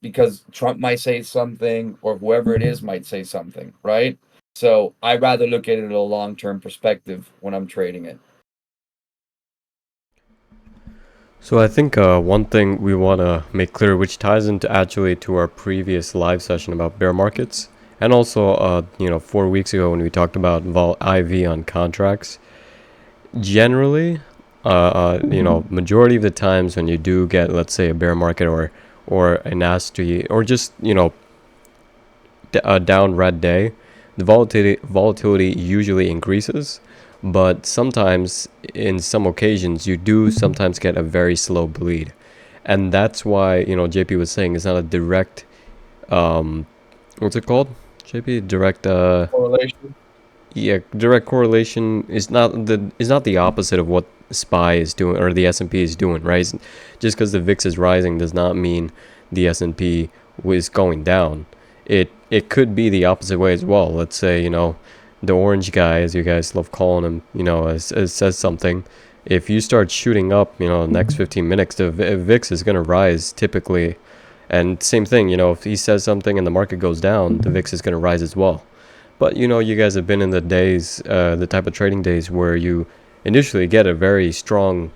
because Trump might say something, or whoever it is might say something, right? So I rather look at it at a long term perspective when I'm trading it. so I think one thing we want to make clear, which ties into actually to our previous live session about bear markets, and also 4 weeks ago when we talked about vol IV on contracts. Generally, majority of the times when you do get, let's say, a bear market or a nasty or just a down red day, the volatility usually increases, but sometimes in some occasions you do sometimes get a very slow bleed, and that's why JP was saying it's not a direct what's it called, JP? Direct Correlation. yeah, direct correlation is not the opposite of what SPY is doing or the S&P is doing, right? Just because the VIX is rising does not mean the S&P is going down. It could be the opposite way as well. Let's say, the orange guy, as you guys love calling him, as says something. If you start shooting up, the next 15 minutes, the VIX is going to rise typically. And same thing, if he says something and the market goes down, the VIX is going to rise as well. But you guys have been in the days, the type of trading days where you initially get a very strong,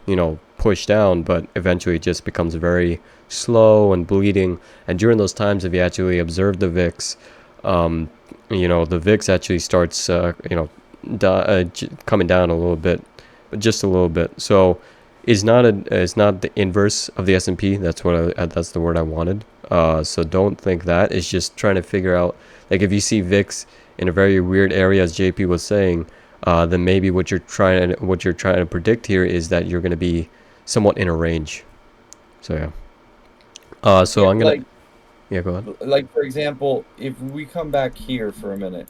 push down, but eventually it just becomes very slow and bleeding. And during those times, if you actually observe the VIX, the VIX actually starts, coming down a little bit, but just a little bit. So it's not the inverse of the S&P. That's the word I wanted. So don't think that. It's just trying to figure out, like, if you see VIX in a very weird area, as JP was saying, then maybe what you're trying to predict here is that you're going to be somewhat in a range. So yeah. So Yeah, I'm gonna, yeah, go ahead. like for example, if we come back here for a minute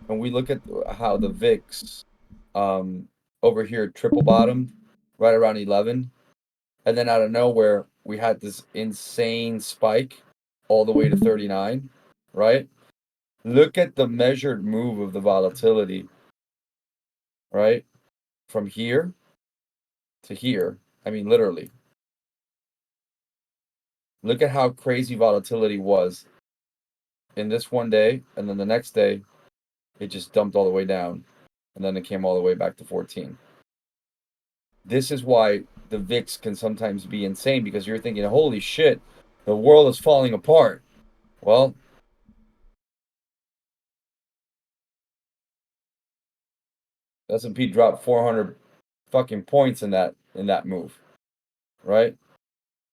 and we look at how the VIX um over here triple bottomed right around 11, and then out of nowhere we had this insane spike all the way to 39, right? Look at the measured move of the volatility, right? From here to here. I mean, literally. Look at how crazy volatility was in this one day, and then the next day it just dumped all the way down, and then it came all the way back to 14. This is why the VIX can sometimes be insane, because you're thinking, holy shit, the world is falling apart. Well, S&P dropped 400 fucking points in that move, right?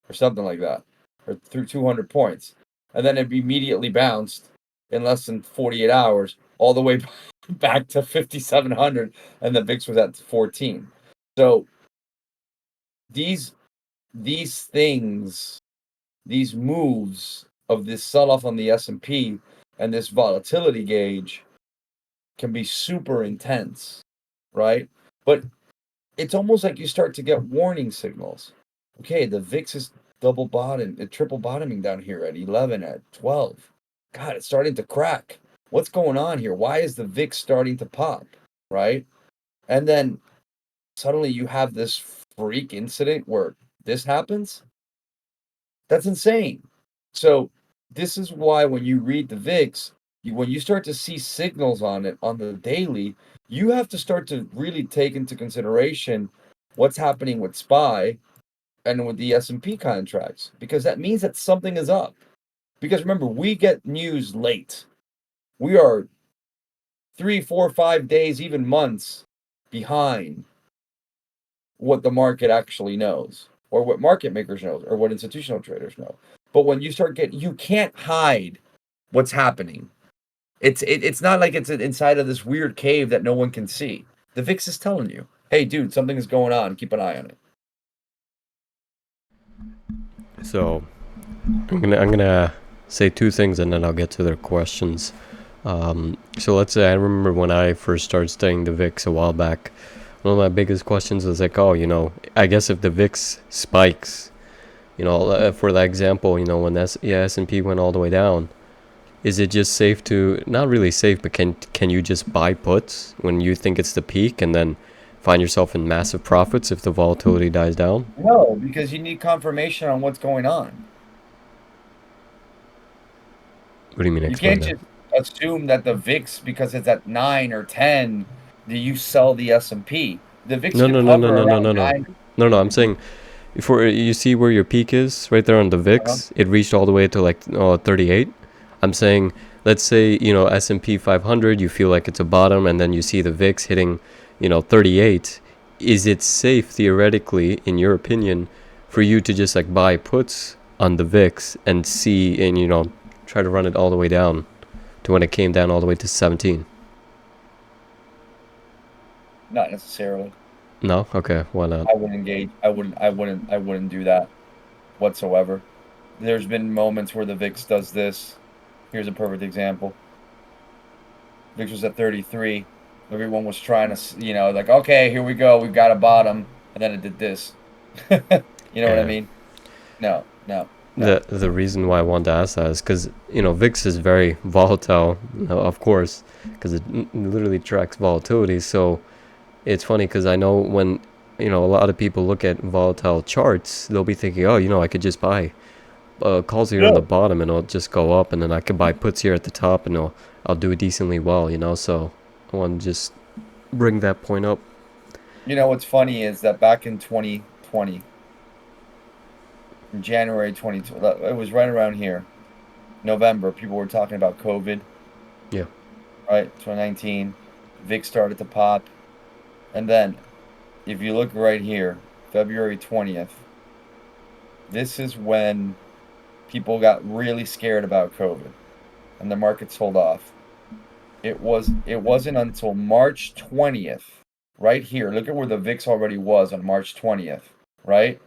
Or something like that, or through 200 points. And then it immediately bounced in less than 48 hours all the way back to 5,700, and the VIX was at 14. So these these things, these moves of this sell-off on the S&P and this volatility gauge can be super intense, right? But it's almost like you start to get warning signals. Okay, the VIX is triple bottoming down here at 11, at 12. God, it's starting to crack. What's going on here? Why is the VIX starting to pop, right? And then suddenly you have this freak incident where this happens. That's insane. So this is why when you read the VIX, when you start to see signals on it on the daily, you have to start to really take into consideration what's happening with SPY and with the S&P contracts, because that means that something is up. Because remember, we get news late. We are 3, 4, 5 days, even months behind what the market actually knows, or what market makers know, or what institutional traders know. But when you start getting, you can't hide what's happening. It's not like it's inside of this weird cave that no one can see. The VIX is telling you, hey, dude, something is going on. Keep an eye on it. So I'm gonna say two things and then I'll get to their questions. So let's say I remember when I first started studying the VIX a while back. One of my biggest questions was like, oh, I guess if the VIX spikes, for that example, when S&P went all the way down, is it just safe to, not really safe, but can you just buy puts when you think it's the peak and then find yourself in massive profits if the volatility dies down? No, because you need confirmation on what's going on. What do you mean? You Explain can't that. just assume that the VIX, because it's at 9 or 10, do you sell the S&P? The VIX No, could no, no, no, hover no, no, around no, no. 9. No, I'm saying, for you see where your peak is right there on the Uh-huh. VIX, it reached all the way to like 38. I'm saying, let's say S&P 500, you feel like it's a bottom, and then you see the VIX hitting 38. Is it safe theoretically, in your opinion, for you to just like buy puts on the VIX and see and try to run it all the way down to when it came down all the way to 17? Not necessarily. No? Okay, why not? I wouldn't engage. I wouldn't do that whatsoever. There's been moments where the VIX does this. Here's a perfect example. VIX was at 33. Everyone was trying to, like, okay, here we go. We've got a bottom. And then it did this. You know what I Yeah. mean? No, no, no. The reason why I wanted to ask that is because VIX is very volatile, of course, because it literally tracks volatility. So it's funny because I know when a lot of people look at volatile charts, they'll be thinking, oh, I could just buy calls here on the No. bottom and it'll just go up, and then I could buy puts here at the top and I'll do decently well. So I want to just bring that point up. You know what's funny is that back in 2020, in January 2020, it was right around here, November, people were talking about COVID, Yeah. right? 2019, VIX started to pop. And then, if you look right here, February 20th, this is when people got really scared about COVID and the market sold off. It wasn't until March 20th, right here. Look at where the VIX already was on March 20th, right?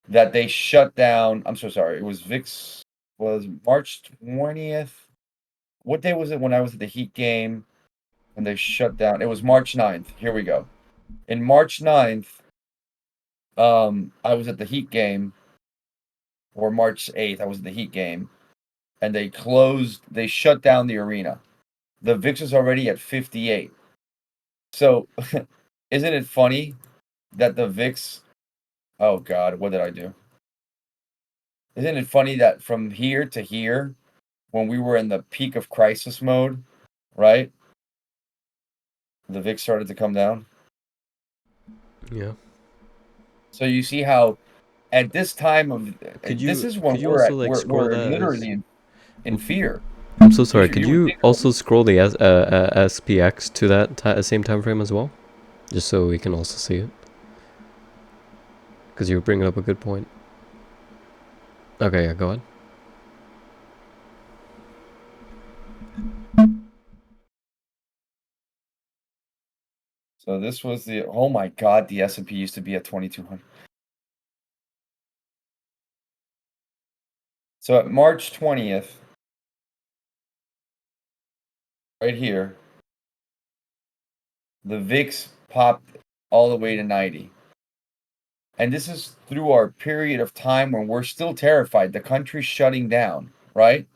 That they shut down. I'm so sorry. It was VIX was March 20th. What day was it when I was at the Heat game and they shut down? It was March 9th. Here we go. In March 9th, I was at the Heat game, or March 8th, I was at the Heat game, and they shut down the arena. The VIX was already at 58. So, isn't it funny that the VIX, oh God, what did I do? Isn't it funny that from here to here, when we were in the peak of crisis mode, right? The VIX started to come down. Yeah. So you see how at this time of Could this you is when could you also like scroll we're that as? literally in fear. I'm so sorry. If Could you would you think also scroll the SPX to that same time frame as well, just so we can also see it? Because you were bringing up a good point. Okay, yeah, go ahead. so, this was the, oh my God, the S&P used to be at 2200. So at March 20th, right here, the VIX popped all the way to 90. And this is through our period of time when we're still terrified. The country's shutting down, right?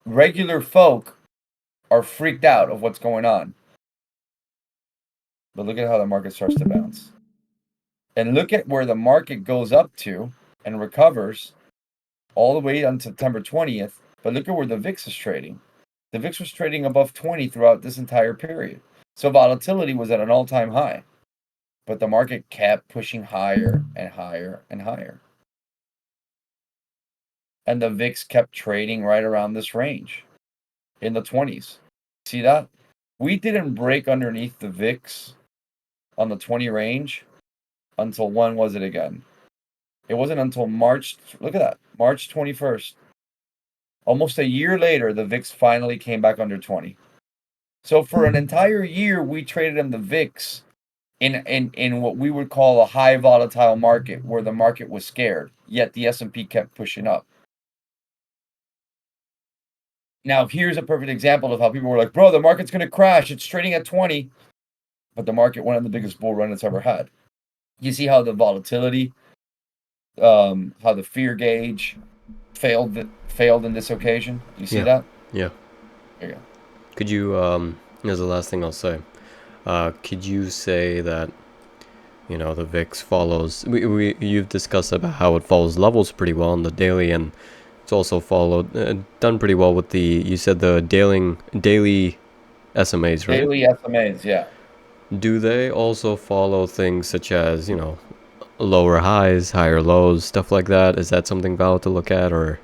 Regular folk are freaked out of what's going on. But look at how the market starts to bounce. And look at where the market goes up to and recovers all the way on September 20th. But look at where the VIX is trading. The VIX was trading above 20 throughout this entire period. So volatility was at an all-time high. But the market kept pushing higher and higher and higher. And the VIX kept trading right around this range in the 20s. See that? We didn't break underneath the VIX on the 20 range until when was it again? It wasn't until March. Look at that. March 21st. Almost a year later, the VIX finally came back under 20. So for an entire year, we traded in the VIX in what we would call a high volatile market where the market was scared, yet the S&P kept pushing up. Now, here's a perfect example of how people were like, bro, the market's going to crash. It's trading at 20. But the market went on the biggest bull run it's ever had. You see how the volatility, how the fear gauge failed in this occasion? You see that? Yeah. There you go. Could you, as the last thing I'll say, could you say that, the VIX follows, you've discussed about how it follows levels pretty well on the daily, and it's also followed, done pretty well with you said the daily SMAs, right? Daily SMAs, yeah. Do they also follow things such as, lower highs, higher lows, stuff like that? Is that something valid to look at, or?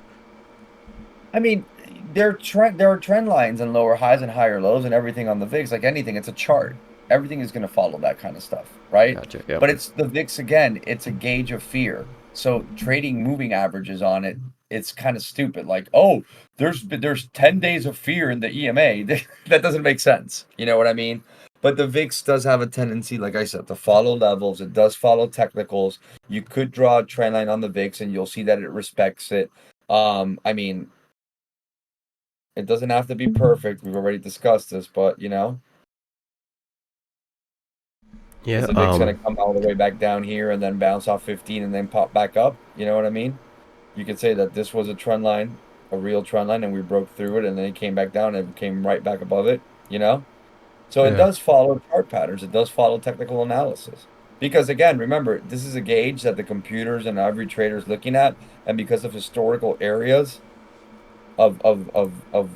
I mean, there are trend lines and lower highs and higher lows and everything on the VIX. Like anything, it's a chart. Everything is going to follow that kind of stuff, right? Gotcha, yep. But it's the VIX again. It's a gauge of fear. So trading moving averages on it, it's kind of stupid. Like, oh, there's 10 days of fear in the EMA. That doesn't make sense. You know what I mean? But the VIX does have a tendency, like I said, to follow levels. It does follow technicals. You could draw a trend line on the VIX, and you'll see that it respects it. I mean, it doesn't have to be perfect. We've already discussed this, but yeah, is the VIX going to come all the way back down here and then bounce off 15 and then pop back up? You know what I mean? You could say that this was a trend line, a real trend line, and we broke through it, and then it came back down and it came right back above it. So it does follow chart patterns. It does follow technical analysis. Because again, remember, this is a gauge that the computers and every trader is looking at, and because of historical areas of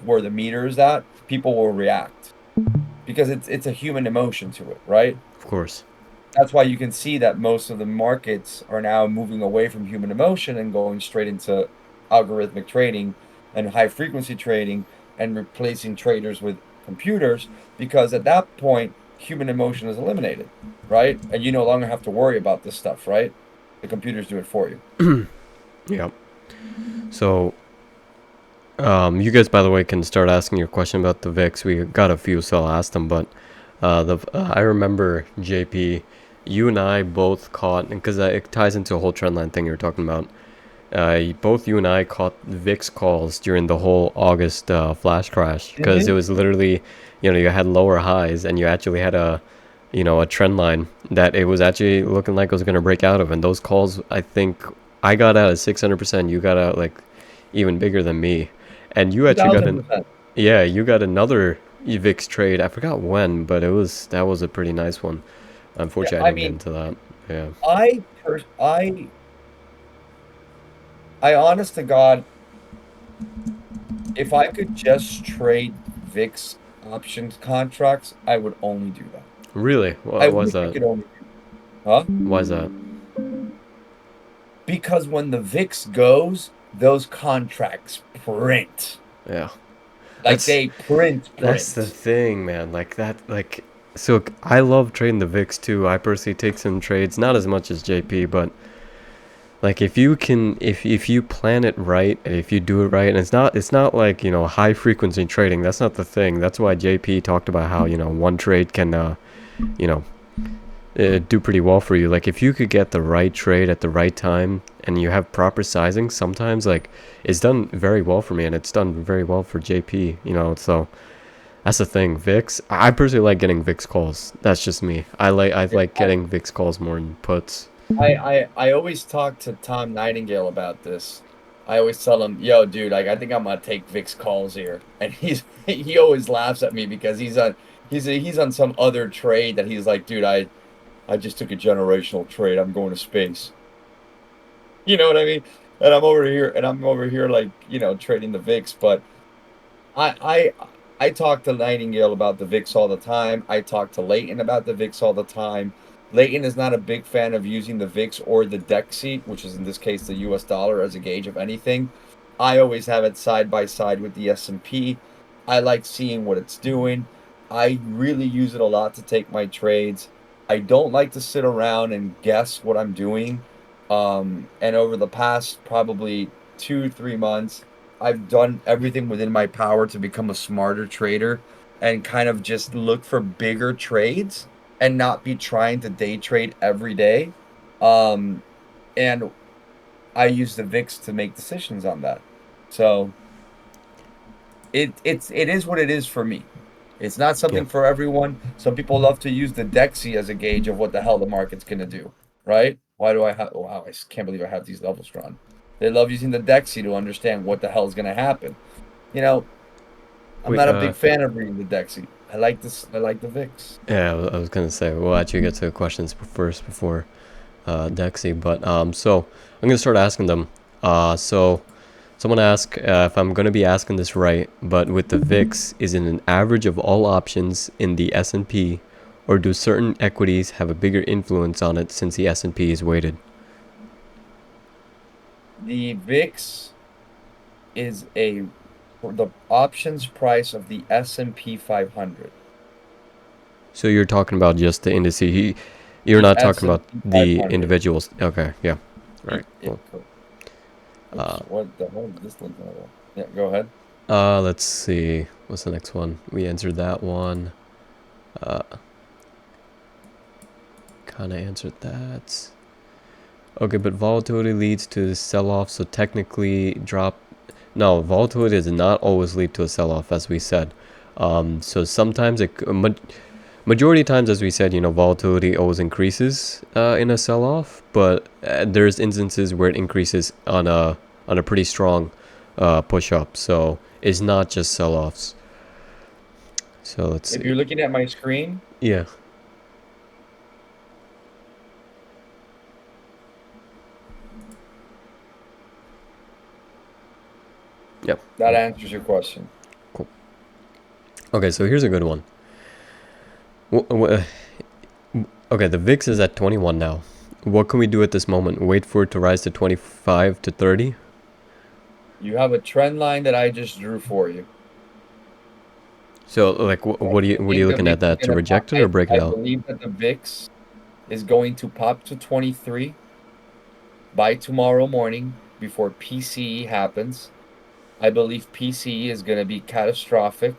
where the meter is at, people will react. Because it's a human emotion to it, right? Of course. That's why you can see that most of the markets are now moving away from human emotion and going straight into algorithmic trading and high frequency trading and replacing traders with computers, because at that point human emotion is eliminated, right? And you no longer have to worry about this stuff, right? The computers do it for you. Yeah. So you guys, by the way, can start asking your question about the VIX. We got a few, so I'll ask them. But I remember, JP, you and I both caught, because it ties into a whole trend line thing you were talking about. Both you and I caught VIX calls during the whole August flash crash, because it was literally, you had lower highs and you actually had a trend line that it was actually looking like it was going to break out of. And those calls, I think I got out at 600%. You got out like even bigger than me. And you actually you got another VIX trade. I forgot when, but that was a pretty nice one. Unfortunately, I didn't get into that. Yeah. I honest to God, if I could just trade VIX options contracts, I would only do that. Really? Why is that? Huh? Why is that? Because when the VIX goes, those contracts print. Yeah. They print. That's the thing, man. So I love trading the VIX too. I personally take some trades, not as much as JP, but if you plan it right, and if you do it right, and it's not like, high frequency trading. That's not the thing. That's why JP talked about how, one trade can, do pretty well for you. Like if you could get the right trade at the right time and you have proper sizing, sometimes like it's done very well for me, and it's done very well for JP. So that's the thing. VIX. I personally like getting VIX calls. That's just me. I like getting VIX calls more than puts. I always talk to Tom Nightingale about this. I always tell him, "Yo, dude, like I think I'm gonna take VIX calls here," and he always laughs at me because he's on some other trade that he's like, "Dude, I just took a generational trade. I'm going to space." You know what I mean? And I'm over here like trading the VIX, but I I I talk to Nightingale about the VIX all the time. I talk to Leighton about the VIX all the time. Leighton is not a big fan of using the VIX or the DXY, which is in this case the US dollar, as a gauge of anything. I always have it side by side with the S&P. I like seeing what it's doing. I really use it a lot to take my trades. I don't like to sit around and guess what I'm doing. And over the past probably 2, 3 months, I've done everything within my power to become a smarter trader and kind of just look for bigger trades and not be trying to day trade every day. Um, and I use the VIX to make decisions on that. So it is what it is for me. It's not Yeah. something for everyone. Some people love to use the DXY as a gauge of what the hell the market's gonna do, right? Why do I have? Wow, I can't believe I have these levels drawn. They love using the DXY to understand what the hell is gonna happen. You know, I'm Wait. not a big fan of reading the DXY. I like this. I like the VIX. Yeah. I was gonna say we'll actually get to the questions first before Dexy, but so I'm gonna start asking them. So someone asked if I'm gonna be asking this right, but with the VIX, is it an average of all options in the S&P, or do certain equities have a bigger influence on it since the S&P is weighted? The VIX is the options price of the S&P 500. So you're talking about just the indice. You're The not talking about S&P the 500. individuals. Okay, yeah. All right. Yeah, Cool. cool. Uh, Oops, what the hell is this link over? Yeah, go ahead. let's see. What's the next one? We answered that one. Uh, kind of answered that. Okay, but volatility leads to sell-off, so technically drop. No, volatility does not always lead to a sell-off, as we said. So sometimes majority of times, as we said, volatility always increases in a sell-off, but there's instances where it increases on a pretty strong push-up. So it's not just sell-offs. So let's If see. you're looking at my screen, Yeah. Yep. that answers your question. Cool. Okay, so here's a good one. Okay, the VIX is at 21 now. What can we do at this moment? Wait for it to rise to 25 to 30? You have a trend line that I just drew for you. So, like, I what are you think the looking at VIX is that to gonna pop. reject it or break it I out? believe that the VIX is going to pop to 23 by tomorrow morning before PCE happens. I believe PCE is going to be catastrophic.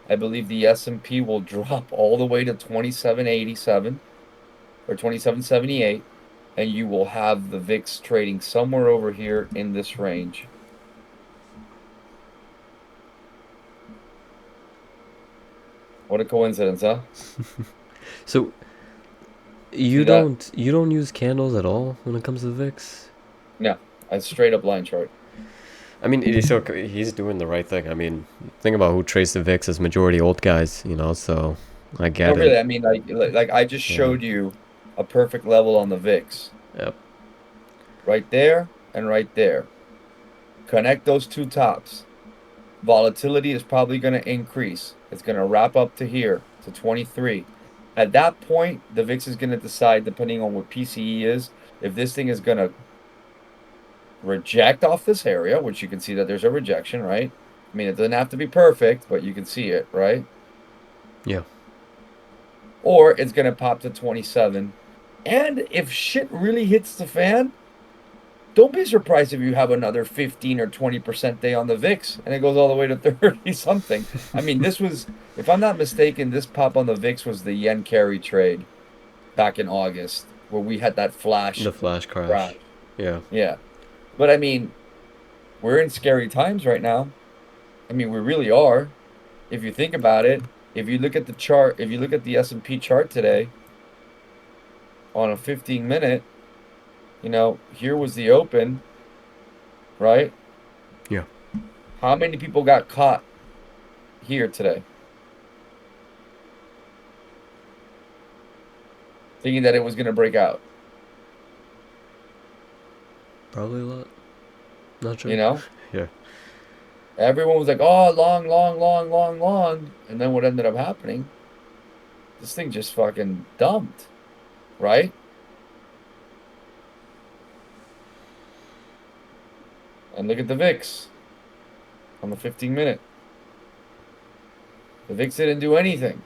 I believe the S&P will drop all the way to 2787 or 2778, and you will have the VIX trading somewhere over here in this range. What a coincidence, huh? So See that? you don't use candles at all when it comes to the VIX? No, a straight up line chart. I mean, he's doing the right thing. I mean, think about who trades the VIX as majority old guys, so I No, get it. really. I mean, like I just Yeah. showed you a perfect level on the VIX, Yep. right there and right there. Connect those two tops. Volatility is probably going to increase. It's going to wrap up to here to 23. At that point, the VIX is going to decide, depending on what PCE is, if this thing is going to reject off this area, which you can see that there's a rejection, right? I mean, it doesn't have to be perfect, but you can see it, right? Yeah. Or it's going to pop to 27. And if shit really hits the fan, don't be surprised if you have another 15 or 20% day on the VIX and it goes all the way to 30 something. I mean, this was, if I'm not mistaken, this pop on the VIX was the yen carry trade back in August where we had that flash The flash crash. crash. Yeah. Yeah. But I mean, we're in scary times right now. I mean, we really are. If you think about it, if you look at the chart, if you look at the S&P chart today on a 15-minute, here was the open, right? Yeah. How many people got caught here today thinking that it was going to break out? Probably a lot. Not You sure. know, Yeah. everyone was like, "Oh, long, long, long, long, long," and then what ended up happening? This thing just fucking dumped, right? And look at the VIX on the 15-minute. The VIX didn't do anything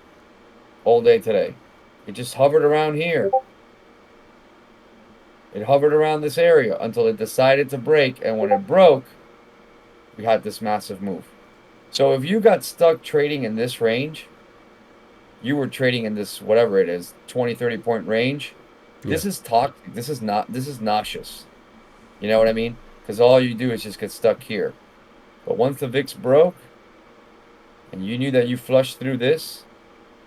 all day today. It just hovered around here. It hovered around this area until it decided to break, and when it broke, we had this massive move. So if you got stuck trading in this range, you were trading in this whatever it is, 20, 30 point range. Yeah. This is toxic. This is nauseous. You know what I mean? Because all you do is just get stuck here. But once the VIX broke and you knew that you flushed through this,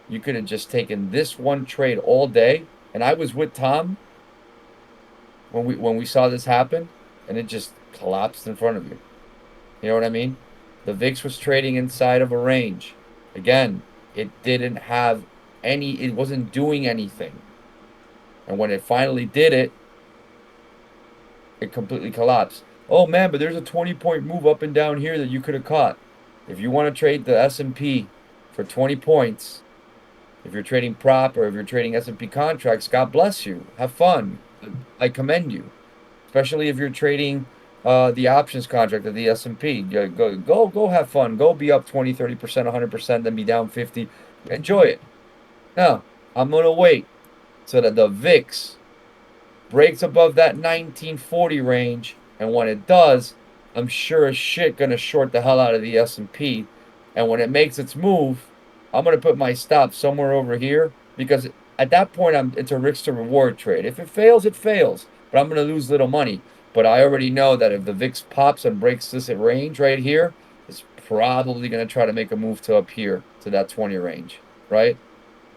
you could have just taken this one trade all day. And I was with Tom when we saw this happen, and it just collapsed in front of you. You know what I mean? The VIX was trading inside of a range. Again, it didn't have it wasn't doing anything. And when it finally did it, it completely collapsed. Oh man, but there's a 20-point move up and down here that you could have caught. If you want to trade the S&P for 20 points, if you're trading prop or if you're trading S&P contracts, God bless you. Have fun. I commend you. Especially if you're trading the options contract of the S&P. Go have fun. Go be up 20, 30%, 100%, then be down 50. Enjoy it. No, I'm going to wait so that the VIX breaks above that 1940 range, and when it does, I'm sure as shit gonna short the hell out of the S&P. And when it makes its move, I'm gonna put my stop somewhere over here because at that point it's a risk to reward trade. If it fails, it fails, but I'm gonna lose little money. But I already know that if the VIX pops and breaks this range right here, it's probably gonna try to make a move to up here to that 20 range, right?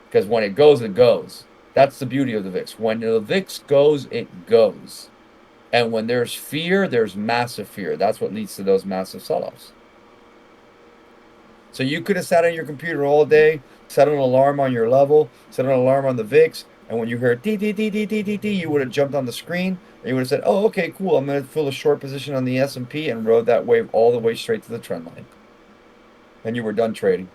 Because when it goes, it goes. That's the beauty of the VIX. When the VIX goes, it goes. And when there's fear, there's massive fear. That's what leads to those massive sell-offs. So you could have sat on your computer all day, set an alarm on your level, set an alarm on the VIX, and when you heard dee dee dee dee dee dee dee, you would have jumped on the screen and you would have said, "Oh, okay, cool. I'm going to fill a short position on the S&P and rode that wave all the way straight to the trend line." And you were done trading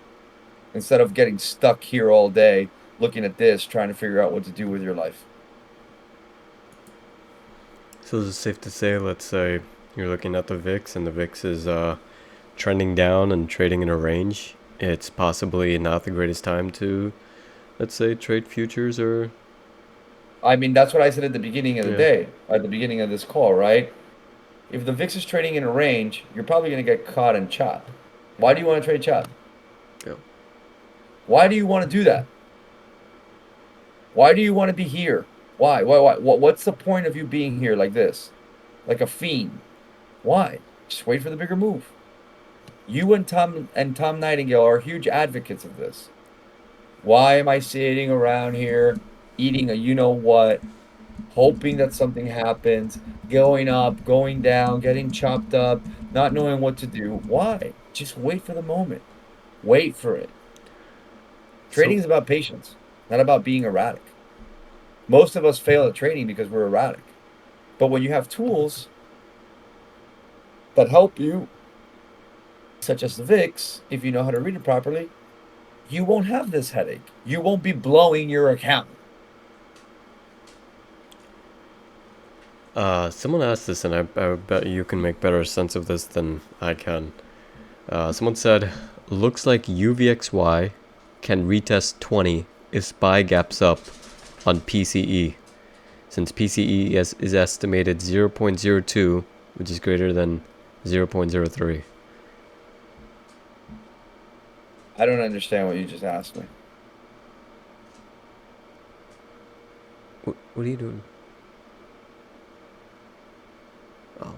instead of getting stuck here all day looking at this, trying to figure out what to do with your life. So is it safe to say, let's say you're looking at the VIX and the VIX is trending down and trading in a range, it's possibly not the greatest time to, let's say, trade futures or... I mean, that's what I said at the beginning of the Yeah. day, at the beginning of this call, right? If the VIX is trading in a range, you're probably going to get caught in chop. Why do you want to trade chop? Yeah. Why do you want to do that? Why do you want to be here? Why? What's the point of you being here like this? Like a fiend? Why? Just wait for the bigger move. You and Tom Nightingale are huge advocates of this. Why am I sitting around here eating a you know what, hoping that something happens, going up, going down, getting chopped up, not knowing what to do? Why? Just wait for the moment. Wait for it. So Trading is about patience, not about being erratic. Most of us fail at trading because we're erratic. But when you have tools that help you, such as the VIX, if you know how to read it properly, you won't have this headache. You won't be blowing your account. someone asked this, and I bet you can make better sense of this than I can. Someone said, looks like UVXY can retest 20 if SPY gaps up on PCE, since PCE is estimated 0.02, which is greater than 0.03. I don't understand what you just asked me. What are you doing? Oh.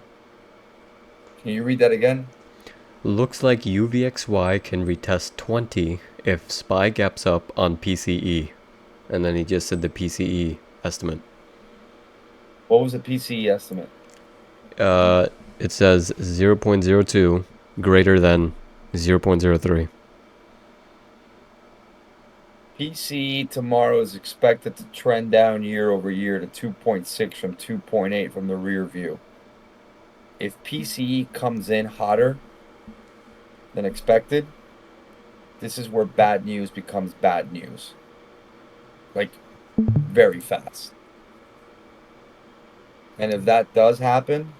Can you read that again? Looks like UVXY can retest 20 if SPY gaps up on PCE. And then he just said the PCE estimate. What was the PCE estimate? It says 0.02 greater than 0.03. PCE tomorrow is expected to trend down year over year to 2.6 from 2.8 from the rear view. If PCE comes in hotter than expected, this is where bad news becomes bad news. Like, very fast. And if that does happen,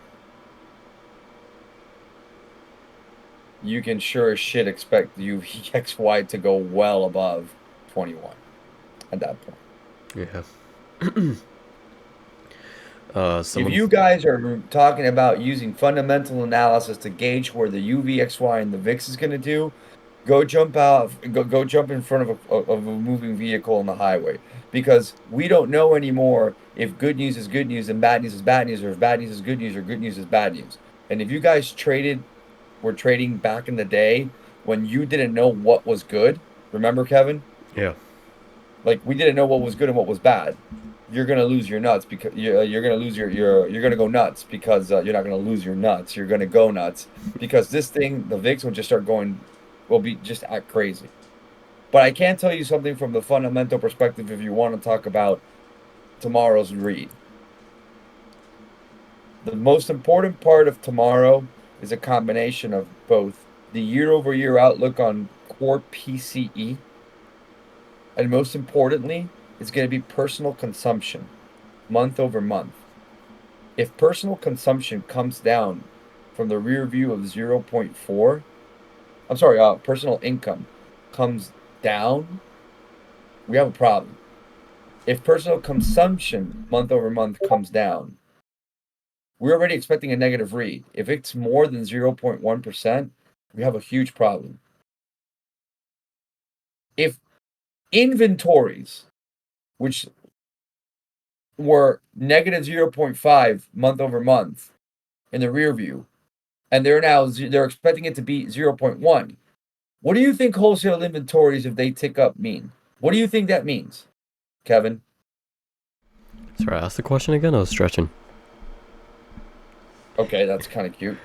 you can sure as shit expect the UVXY to go well above 21 at that point. Yeah. If you guys are talking about using fundamental analysis to gauge where the UVXY and the VIX is going to do, go jump in front of a moving vehicle on the highway, because we don't know anymore if good news is good news and bad news is bad news, or if bad news is good news or good news is bad news. And if you guys were trading back in the day when you didn't know what was good, remember, Kevin? Yeah. Like, we didn't know what was good and what was bad. You're gonna lose your nuts, because you're gonna lose you're gonna go nuts, because you're not gonna lose your nuts. You're gonna go nuts, because this thing, the VIX, will just start going, will be just act crazy. But I can tell you something from the fundamental perspective if you want to talk about tomorrow's read. The most important part of tomorrow is a combination of both the year-over-year outlook on core PCE, and most importantly, it's going to be personal consumption, month over month. If personal consumption comes down from the rear view of 0.4, I'm sorry, personal income comes down, we have a problem. If personal consumption month over month comes down, we're already expecting a negative read. If it's more than 0.1%, we have a huge problem. If inventories, which were negative 0.5 month over month in the rear view, and they're expecting it to be 0.1, what do you think wholesale inventories, if they tick up, mean? What do you think that means, Kevin? Sorry, ask the question again. I was stretching. Okay, that's kind of cute.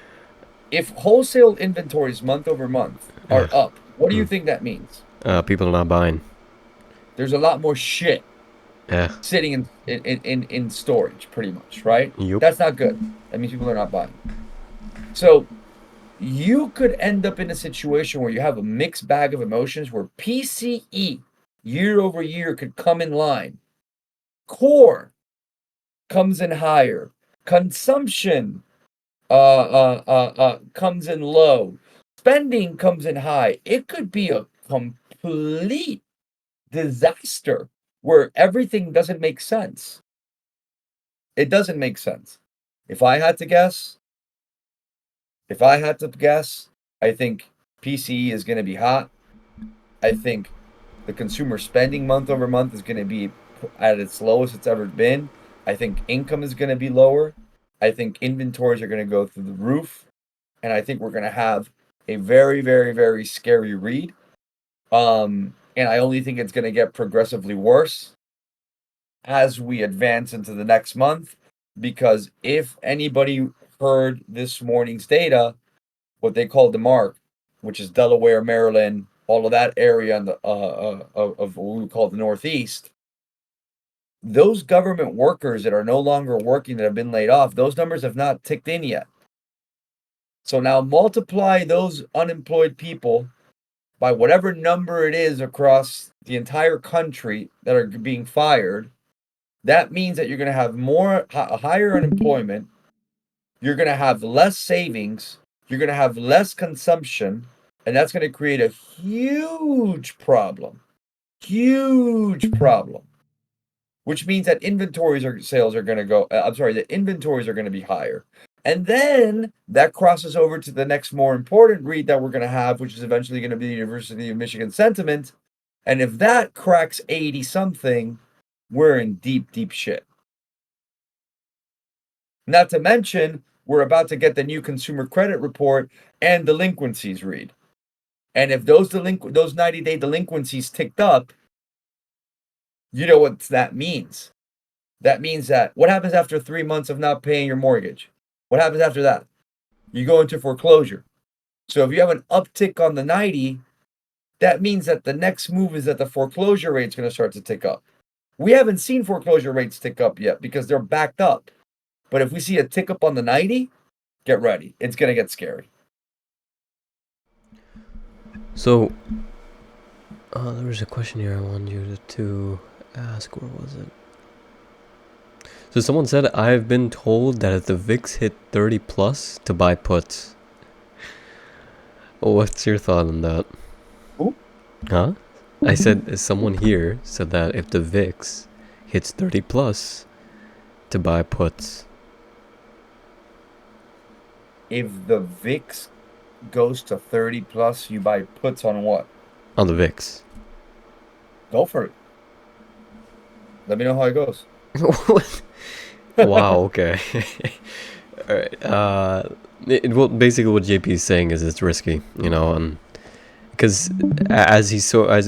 If wholesale inventories month over month are up, what do you think that means? People are not buying. There's a lot more shit Yeah. sitting in storage, pretty much, right? Yup. That's not good. That means people are not buying. So you could end up in a situation where you have a mixed bag of emotions, where PCE year over year could come in line. Core comes in higher. Consumption comes in low. Spending comes in high. It could be a complete disaster where everything doesn't make sense. It doesn't make sense. If I had to guess, I think PCE is going to be hot. I think the consumer spending month over month is going to be at its lowest it's ever been. I think income is going to be lower. I think inventories are going to go through the roof. And I think we're going to have a very, very, very scary read. And I only think it's going to get progressively worse as we advance into the next month. Because if anybody heard this morning's data, what they call the mark, which is Delaware, Maryland, all of that area in the, of what we call the Northeast, those government workers that are no longer working, that have been laid off, those numbers have not ticked in yet. So now multiply those unemployed people by whatever number it is across the entire country that are being fired. That means that you're going to have higher unemployment. You're going to have less savings. You're going to have less consumption. And that's going to create a huge problem. Huge problem. Which means that inventories are going to be higher. And then that crosses over to the next more important read that we're going to have, which is eventually going to be the University of Michigan sentiment. And if that cracks 80 something, we're in deep, deep shit. Not to mention, we're about to get the new consumer credit report and delinquencies read. And if those 90-day delinquencies ticked up, you know what that means. That means that what happens after 3 months of not paying your mortgage? What happens after that? You go into foreclosure. So if you have an uptick on the 90, that means that the next move is that the foreclosure rate is going to start to tick up. We haven't seen foreclosure rates tick up yet because they're backed up. But if we see a tick up on the 90, get ready. It's going to get scary. So, there was a question here I wanted you to ask. Where was it? So someone said, I've been told that if the VIX hit 30 plus to buy puts. What's your thought on that? Who? Huh? I said, someone here said that if the VIX hits 30 plus to buy puts. If the VIX goes to 30 plus, you buy puts on what? On the VIX. Go for it. Let me know how it goes. Wow, okay. Alright, well, basically what JP is saying is it's risky, and because as he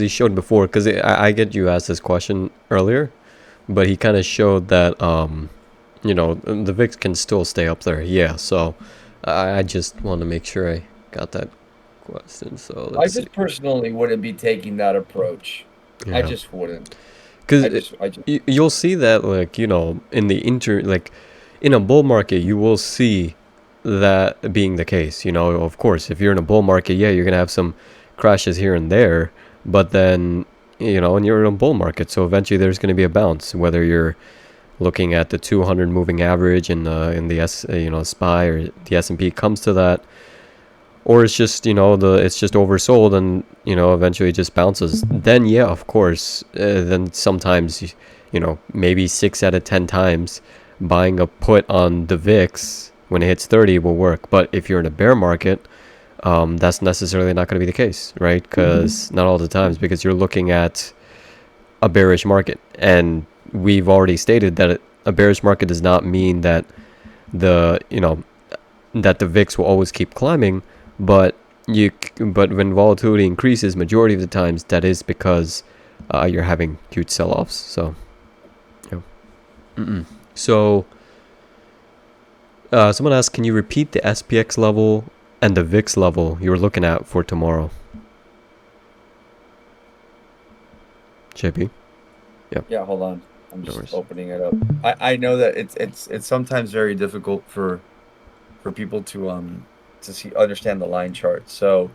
showed before, because I get you asked this question earlier, but he kind of showed that the VIX can still stay up there. Yeah, so I just want to make sure I got that question. So I just personally wouldn't be taking that approach. Yeah. I just wouldn't. Because you'll see that, in the in a bull market, you will see that being the case. Of course, if you're in a bull market, yeah, you're gonna have some crashes here and there, but then and you're in a bull market, so eventually there's gonna be a bounce. Whether you're looking at the 200 moving average in the SPY or the S&P comes to that, or it's just it's just oversold and eventually it just bounces, then yeah, of course, then sometimes maybe 6 out of 10 times buying a put on the VIX when it hits 30 will work. But if you're in a bear market, that's necessarily not going to be the case, right? Because not all the times, because you're looking at a bearish market, and we've already stated that a bearish market does not mean that the VIX will always keep climbing. But when volatility increases, majority of the times that is because you're having huge sell-offs. So, yeah. So, someone asked, can you repeat the SPX level and the VIX level you're looking at for tomorrow? JP? Yep. Yeah, hold on. I'm just opening it up. I know that it's sometimes very difficult for people to understand the line chart. So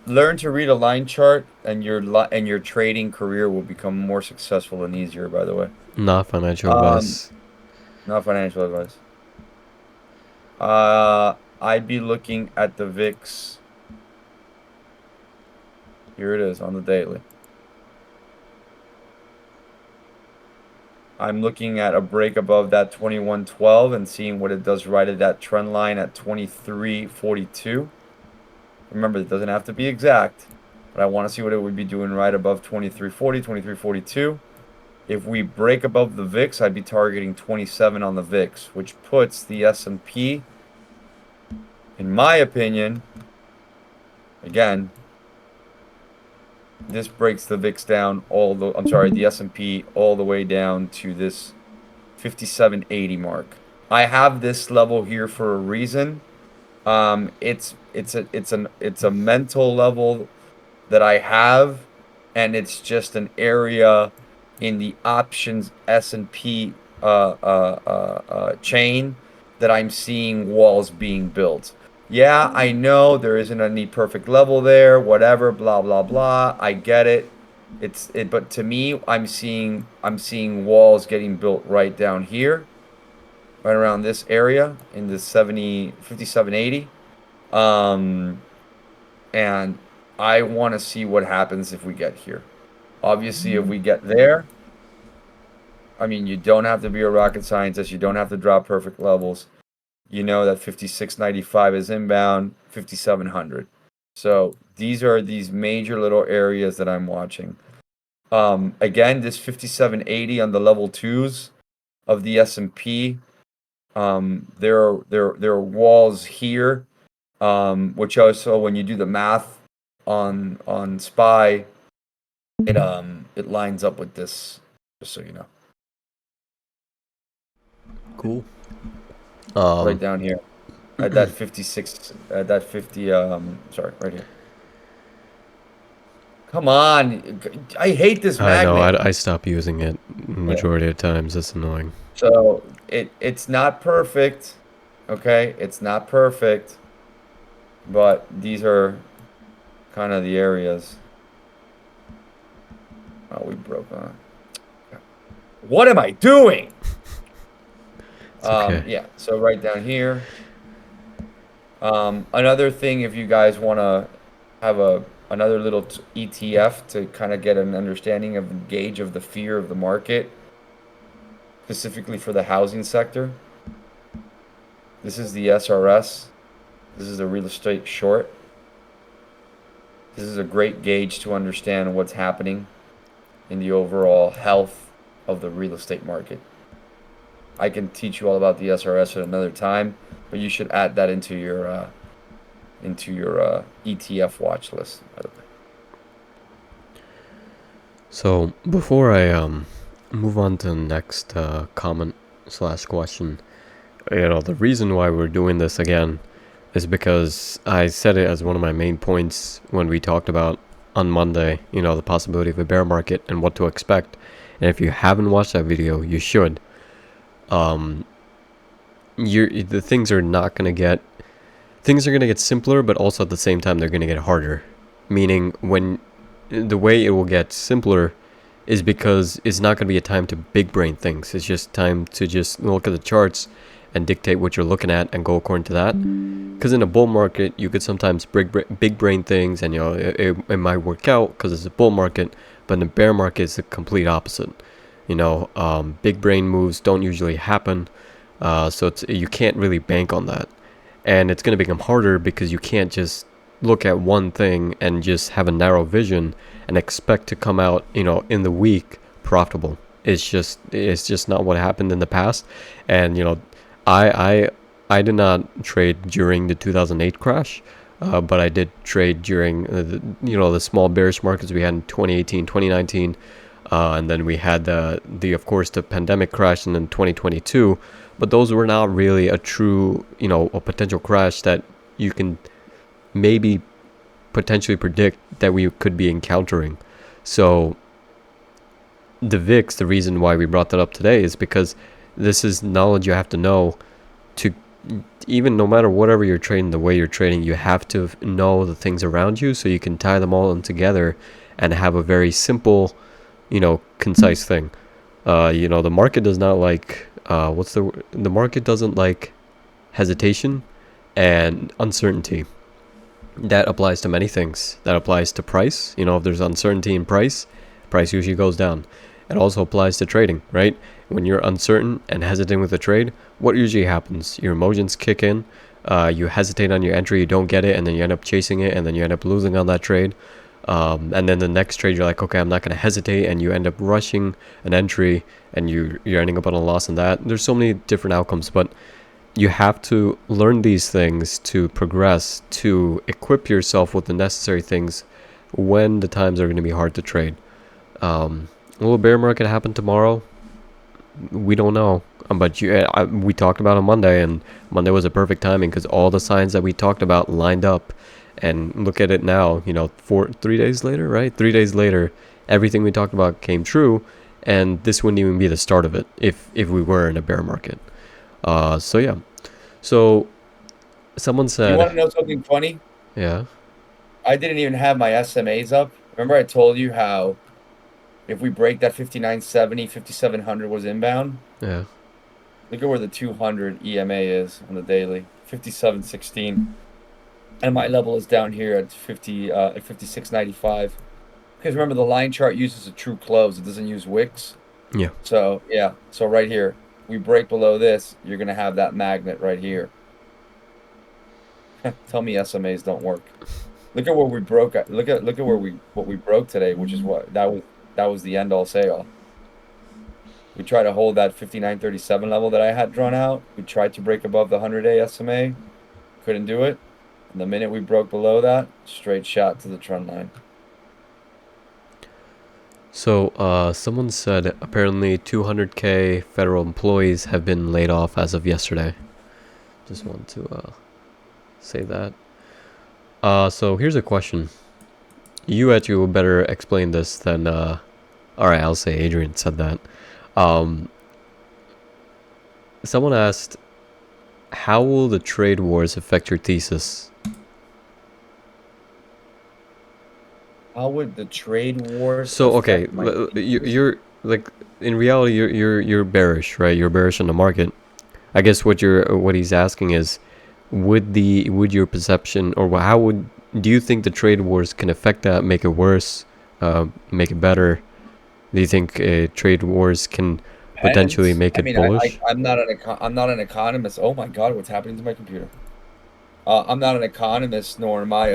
learn to read a line chart, and your trading career will become more successful and easier, by the way. Not financial advice. Not financial advice. I'd be looking at the VIX. Here it is on the daily. I'm looking at a break above that 2112 and seeing what it does right at that trend line at 2342. Remember, it doesn't have to be exact, but I want to see what it would be doing right above 2340, 2342. If we break above the VIX, I'd be targeting 27 on the VIX, which puts the S&P, in my opinion, again, this breaks the VIX down the S&P all the way down to this 5780 mark. I have this level here for a reason. It's a mental level that I have, and it's just an area in the options S&P chain that I'm seeing walls being built. Yeah, I know there isn't any perfect level there, whatever, blah blah blah. I get it. But to me, I'm seeing walls getting built right down here, right around this area in the 5780. And I want to see what happens if we get here. Obviously, if we get there, I mean, you don't have to be a rocket scientist. You don't have to drop perfect levels. You know that 5695 is inbound, 5700. So these are these major little areas that I'm watching. Again, this 5780 on the level twos of the S&P. There are walls here, which also, when you do the math on SPY, it lines up with this, just so you know. Cool. Right down here at that 56, at that 50. Sorry, right here. Come on, I hate this I know. magnet. I stop using it Yeah. majority of times. It's annoying. So it's not perfect, okay? It's not perfect, but these are kind of the areas. Oh, we broke on. What am I doing? It's okay. Yeah. So right down here. Another thing, if you guys want to have another little ETF to kind of get an understanding of gauge of the fear of the market, specifically for the housing sector. This is the SRS. This is the real estate short. This is a great gauge to understand what's happening in the overall health of the real estate market. I can teach you all about the SRS at another time, but you should add that into your ETF watch list, by the way. So before I move on to the next comment slash question, the reason why we're doing this again is because I said it as one of my main points when we talked about on Monday, the possibility of a bear market and what to expect. And if you haven't watched that video, you should. The things are not going to get things are going to get simpler, but also at the same time they're going to get harder. Meaning, when the way it will get simpler is because it's not going to be a time to big brain things. It's just time to just look at the charts and dictate what you're looking at and go according to that. Because in a bull market, you could sometimes big brain things, and it might work out because it's a bull market. But in a bear market, it's the complete opposite. Big brain moves don't usually happen, so you can't really bank on that. And it's going to become harder because you can't just look at one thing and just have a narrow vision and expect to come out, in the week profitable. It's just not what happened in the past. And I did not trade during the 2008 crash, but I did trade during the small bearish markets we had in 2018, 2019, and then we had the of course the pandemic crash in 2022. But those were not really a true, a potential crash that you can maybe potentially predict that we could be encountering. So the VIX, the reason why we brought that up today is because this is knowledge you have to know to, even no matter whatever you're trading, the way you're trading, you have to know the things around you so you can tie them all in together and have a very simple, concise thing. The market does not like the market doesn't like hesitation and uncertainty. That applies to many things. That applies to price. If there's uncertainty in price usually goes down. It also applies to trading, right? When you're uncertain and hesitant with a trade, what usually happens? Your emotions kick in. You hesitate on your entry, you don't get it, and then you end up chasing it, and then you end up losing on that trade. And then the next trade, you're like, okay, I'm not going to hesitate, and you end up rushing an entry, and you're ending up on a loss in that. There's so many different outcomes, but you have to learn these things to progress, to equip yourself with the necessary things when the times are going to be hard to trade. Will a bear market happen tomorrow? We don't know. But we talked about on Monday, and Monday was a perfect timing because all the signs that we talked about lined up. And look at it now, 3 days later, right? 3 days later, everything we talked about came true, and this wouldn't even be the start of it if we were in a bear market. So yeah. So someone You want to said, know something funny? yeah, I didn't even have my SMAs up. Remember I told you how if we break that 5970, 5700 was inbound? yeah. Look at where the 200 EMA is on the daily, 5716. And my level is down here at 5695. Because remember, the line chart uses a true close. It doesn't use wicks. Yeah. So, yeah. So right here, we break below this, you're going to have that magnet right here. Tell me SMAs don't work. Look at where we broke at. Look at what we broke today, which is that was the end all say all. We try to hold that 59.37 level that I had drawn out. We tried to break above the 100-day SMA, couldn't do it. And the minute we broke below that, straight shot to the trend line. So, someone said apparently 200K federal employees have been laid off as of yesterday. Just want to say that. So here's a question. You actually will better explain this than. All right, I'll say Adrian said that. Someone asked, "How will the trade wars affect your thesis?" How would the trade wars So okay, affect my thesis? you're like in reality you're bearish, right? You're bearish on the market. I guess what he's asking is, would your perception, or how would do you think the trade wars can affect that, make it worse, make it better? Do you think trade wars can potentially Depends. make I it mean, bullish? I'm not an economist. Oh my God, what's happening to my computer? I'm not an economist, nor am I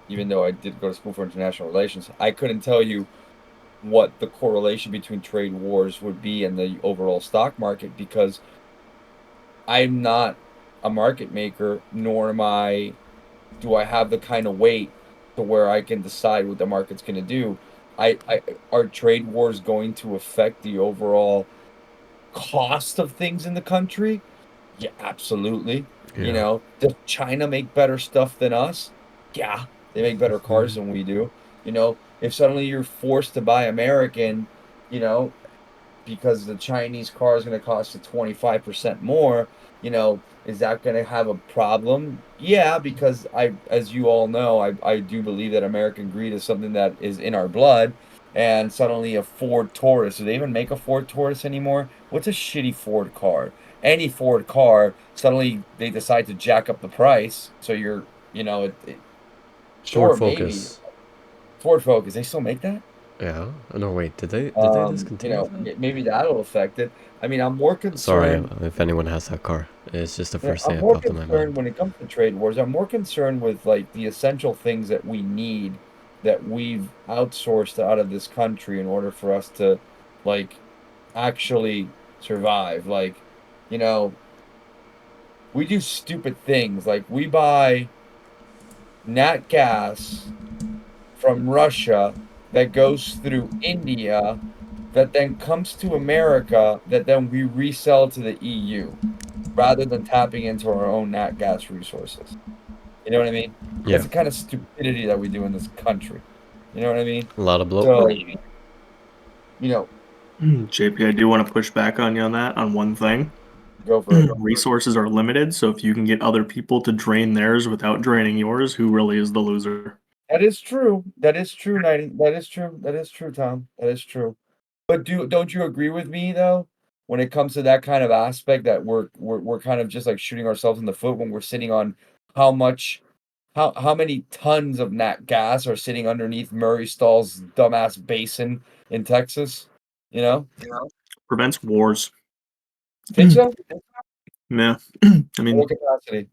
even though I did go to school for international relations. I couldn't tell you what the correlation between trade wars would be and the overall stock market because I'm not a market maker, nor do I have the kind of weight to where I can decide what the market's going to do. Are trade wars going to affect the overall cost of things in the country? Yeah, absolutely. Yeah. Does China make better stuff than us? Yeah, they make better cars than we do. If suddenly you're forced to buy American, you know, because the Chinese car is going to cost you 25% more, is that going to have a problem? Yeah, because as you all know, I do believe that American greed is something that is in our blood. And suddenly a Ford Taurus, do they even make a Ford Taurus anymore? What's a shitty Ford car? Any Ford car, suddenly they decide to jack up the price. So Ford sure, maybe. Focus. Ford Focus, they still make that? Yeah. No, wait. Did they discontinue that? Maybe that'll affect it. I mean, I'm more Sorry concerned. if anyone has that car. It's just the Yeah, first thing I'm that more popped in my concerned mind. when it comes to trade wars. I'm more concerned with like the essential things that we need that we've outsourced out of this country in order for us to like actually survive. Like, you know, we do stupid things. Like we buy nat gas from Russia that goes through India that then comes to America that then we resell to the EU rather than tapping into our own nat gas resources. You know what I mean? That's Yeah. the kind of stupidity that we do in this country. You know what I mean? A lot of bloat. So, you know, JP, I do want to push back on you on that on one thing. go for it. Resources are limited, so if you can get other people to drain theirs without draining yours, who really is the loser? That is true. That is true, 90. That is true. That is true, Tom. That is true. But don't you agree with me though, when it comes to that kind of aspect that we're kind of just like shooting ourselves in the foot when we're sitting on how much how many tons of nat gas are sitting underneath Murray Stahl's dumbass basin in Texas? You know? Prevents wars. Think so? Yeah. I What mean, capacity?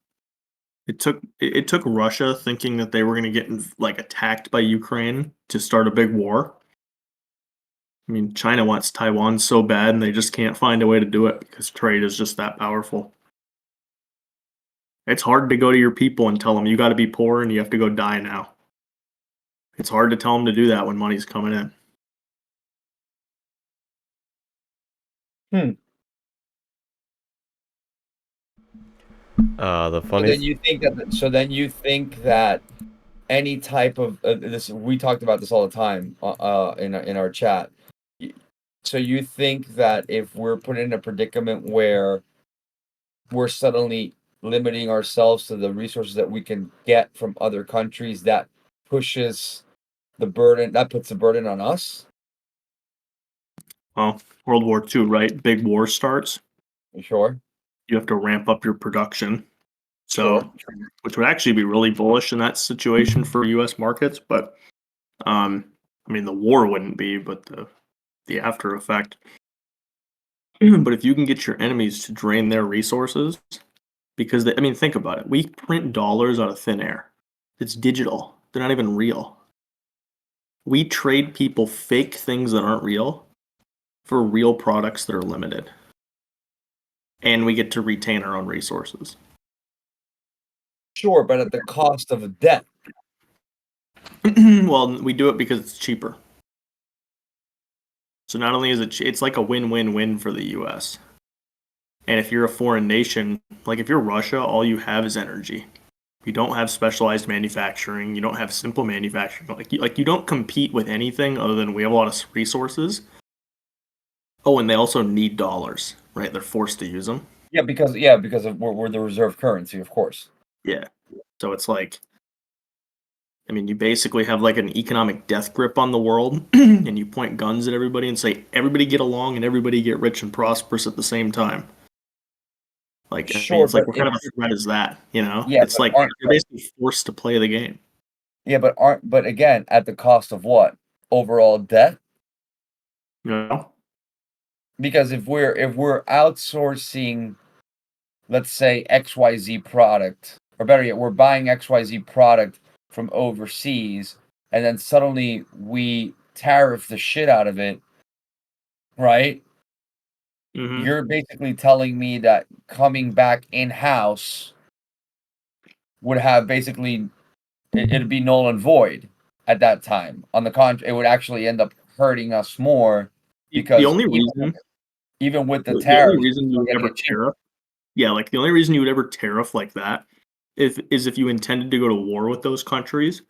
it took Russia thinking that they were going to get like attacked by Ukraine to start a big war. I mean, China wants Taiwan so bad and they just can't find a way to do it because trade is just that powerful. It's hard to go to your people and tell them you got to be poor and you have to go die now. It's hard to tell them to do that when money's coming in. Hmm. The So funny. then you think that any type of this we talked about this all the time in our chat. Y- So you think that if we're put in a predicament where we're suddenly limiting ourselves to the resources that we can get from other countries, that puts the burden on us? Well, World War II, right? Big war starts. You sure? You have to ramp up your production. Sure. So, which would actually be really bullish in that situation for U.S. markets. But, I mean, the war wouldn't be, but the after effect. But if you can get your enemies to drain their resources, because I mean, think about it. We print dollars out of thin air. It's digital. They're not even real. We trade people fake things that aren't real for real products that are limited. And we get to retain our own resources. Sure, but at the cost of debt. Well, we do it because it's cheaper. So not only is it's like a win-win-win for the US. And if you're a foreign nation, like if you're Russia, all you have is energy. You don't have specialized manufacturing. You don't have simple manufacturing. Like you don't compete with anything other than we have a lot of resources. Oh, and they also need dollars, right? They're forced to use them. Yeah, because of we're the reserve currency, of course. Yeah. So it's like, I mean, you basically have like an economic death grip on the world, and you point guns at everybody and say, everybody get along and everybody get rich and prosperous at the same time. Like, I mean, Sure, it's like, but what kind of a threat is that? You know, yeah, it's but like aren't you're basically forced to play the game. yeah, but again, at the cost of what? Overall debt? You know, Because if we're outsourcing, let's say XYZ product, or better yet, we're buying XYZ product from overseas, and then suddenly we tariff the shit out of it, right? mm-hmm. You're basically telling me that coming back in-house would have basically it'd be null and void at that time. On the contrary, it would actually end up hurting us more The because only reason, even with the the only tariffs, reason you we're would getting ever it cheap. tariff, yeah, like the only reason you would ever tariff like that is if you intended to go to war with those countries.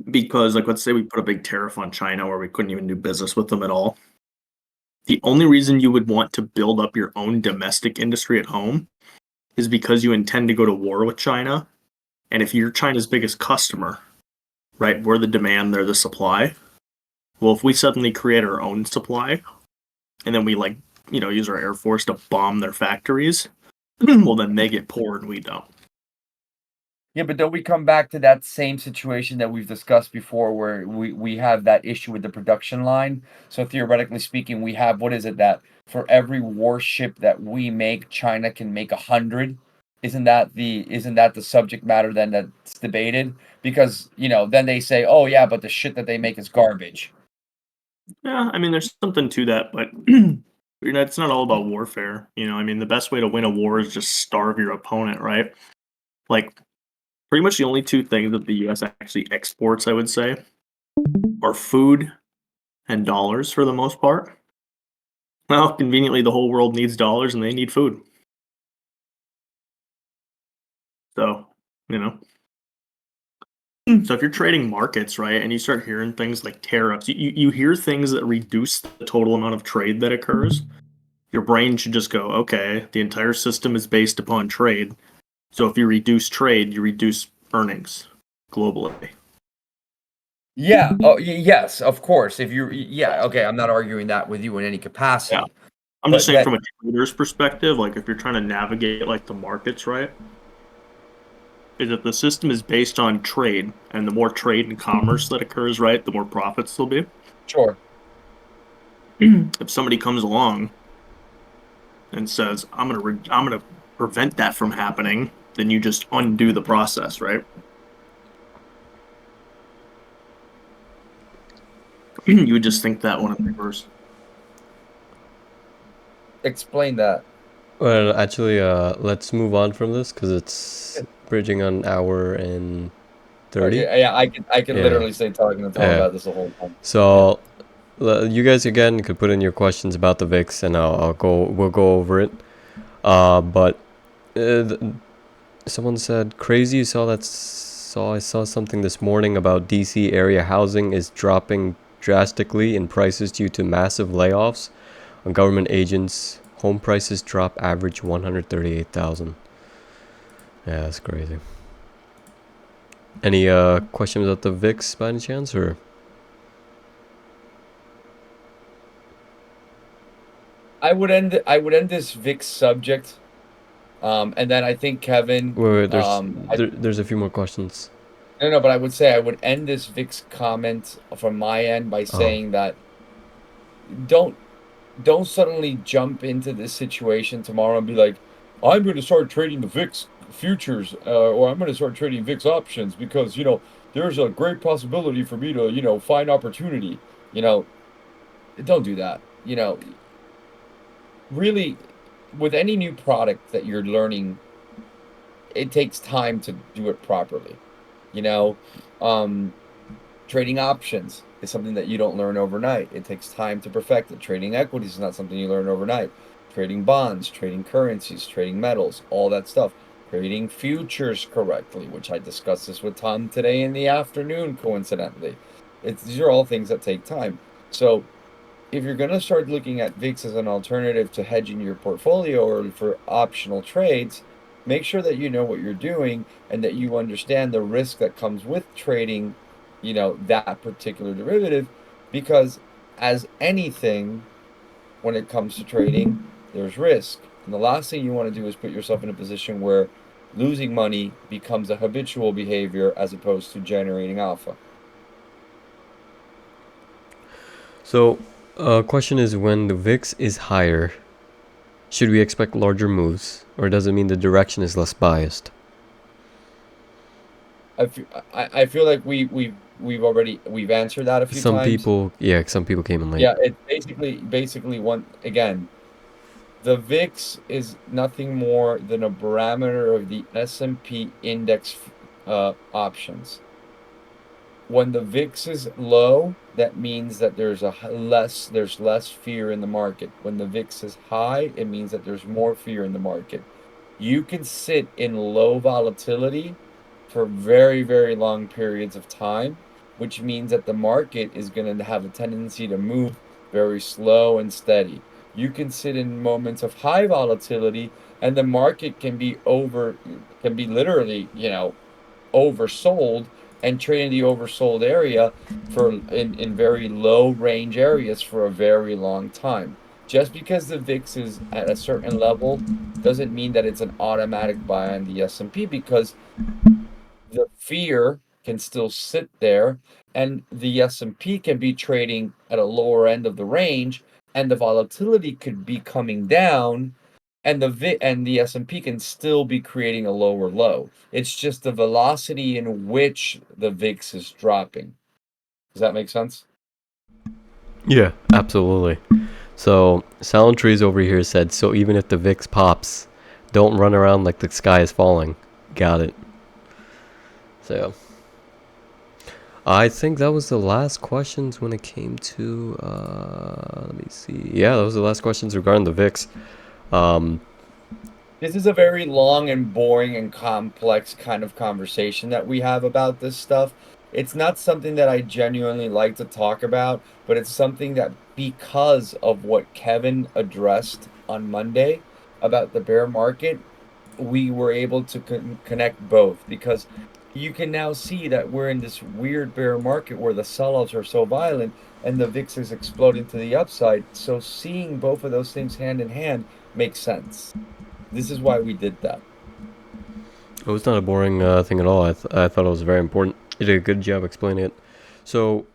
Because, like, let's say we put a big tariff on China where we couldn't even do business with them at all. The only reason you would want to build up your own domestic industry at home is because you intend to go to war with China. And if you're China's biggest customer, right, we're the demand, they're the supply. Well, if we suddenly create our own supply and then we, like, use our Air Force to bomb their factories, well, then they get poor and we don't. Yeah, but don't we come back to that same situation that we've discussed before where we have that issue with the production line? So theoretically speaking, we have, what is it, that for every warship that we make, China can make 100? Isn't that the subject matter then that's debated? Because, then they say, oh yeah, but the shit that they make is garbage. Yeah, I mean, there's something to that, but it's not all about warfare. I mean, the best way to win a war is just starve your opponent, right? Like, pretty much the only two things that the US actually exports, I would say, are food and dollars for the most part. Well, conveniently, the whole world needs dollars and they need food. So, you know. So if you're trading markets, right, and you start hearing things like tariffs, you hear things that reduce the total amount of trade that occurs. Your brain should just go, okay, the entire system is based upon trade. So if you reduce trade, you reduce earnings globally. Yeah. Oh, yes, of course. Yeah, okay, I'm not arguing that with you in any Yeah. capacity. I'm But just saying that from a trader's perspective, like if you're trying to navigate like the markets, right? Is that the system is based on trade, and the more trade and commerce that occurs, right, the more profits there'll be. sure. If somebody comes along and says, I'm gonna prevent that from happening," then you just undo the process, right? You would just think that one in reverse. Explain that. Well, actually, let's move on from this because it's bridging on an hour and 30. Yeah, I can Yeah. literally stay talking and talking Yeah. about this the whole time. So, you guys again could put in your questions about the VIX, and we'll go over it. But someone said crazy. You saw that? I saw something this morning about DC area housing is dropping drastically in prices due to massive layoffs on government agents. Home prices drop average 138,000. Yeah, that's crazy. Any questions about the VIX by any chance, or? I would end this VIX subject, and then I think Kevin. Wait, there's a few more questions. No, but I would say I would end this VIX comment from my end by saying that don't suddenly jump into this situation tomorrow and be like, I'm going to start trading the VIX futures, or I'm going to start trading VIX options because, there's a great possibility for me to, find opportunity. You know, don't do that. Really, with any new product that you're learning, it takes time to do it properly. You know, um, Trading options is something that you don't learn overnight. It takes time to perfect it. Trading equities is not something you learn overnight. Trading bonds, trading currencies, trading metals, all that stuff. Trading futures correctly, which I discussed this with Tom today in the afternoon, coincidentally. These are all things that take time. So if you're going to start looking at VIX as an alternative to hedging your portfolio or for optional trades, make sure that you know what you're doing and that you understand the risk that comes with trading, that particular derivative. Because as anything, when it comes to trading, there's risk. And the last thing you want to do is put yourself in a position where losing money becomes a habitual behavior as opposed to generating alpha. So, question is, when the VIX is higher, should we expect larger moves, or does it mean the direction is less biased? I feel like we've answered that a few times. Some people came in late. Yeah, it's basically one again. The VIX is nothing more than a barometer of the S&P index options. When the VIX is low, that means that there's less fear in the market. When the VIX is high, it means that there's more fear in the market. You can sit in low volatility for very, very long periods of time, which means that the market is going to have a tendency to move very slow and steady. You can sit in moments of high volatility and the market can be literally, oversold and trade in the oversold area in very low range areas for a very long time. Just because the VIX is at a certain level doesn't mean that it's an automatic buy on the S&P, because the fear can still sit there and the S&P can be trading at a lower end of the range and the volatility could be coming down and the S&P can still be creating a lower low. It's just the velocity in which the VIX is dropping. Does that make sense? Yeah, absolutely. So, Silent Trees over here said, so even if the VIX pops, don't run around like the sky is falling. Got it. So, I think that was the last questions when it came to, let me see. Yeah, that was the last questions regarding the VIX. This is a very long and boring and complex kind of conversation that we have about this stuff. It's not something that I genuinely like to talk about, but it's something that, because of what Kevin addressed on Monday about the bear market, we were able to connect both, because you can now see that we're in this weird bear market where the sellouts are so violent and the VIX is exploding to the upside. So seeing both of those things hand in hand makes sense. This is why we did that. It was not a boring thing at all. I thought it was very important. You did a good job explaining it. So,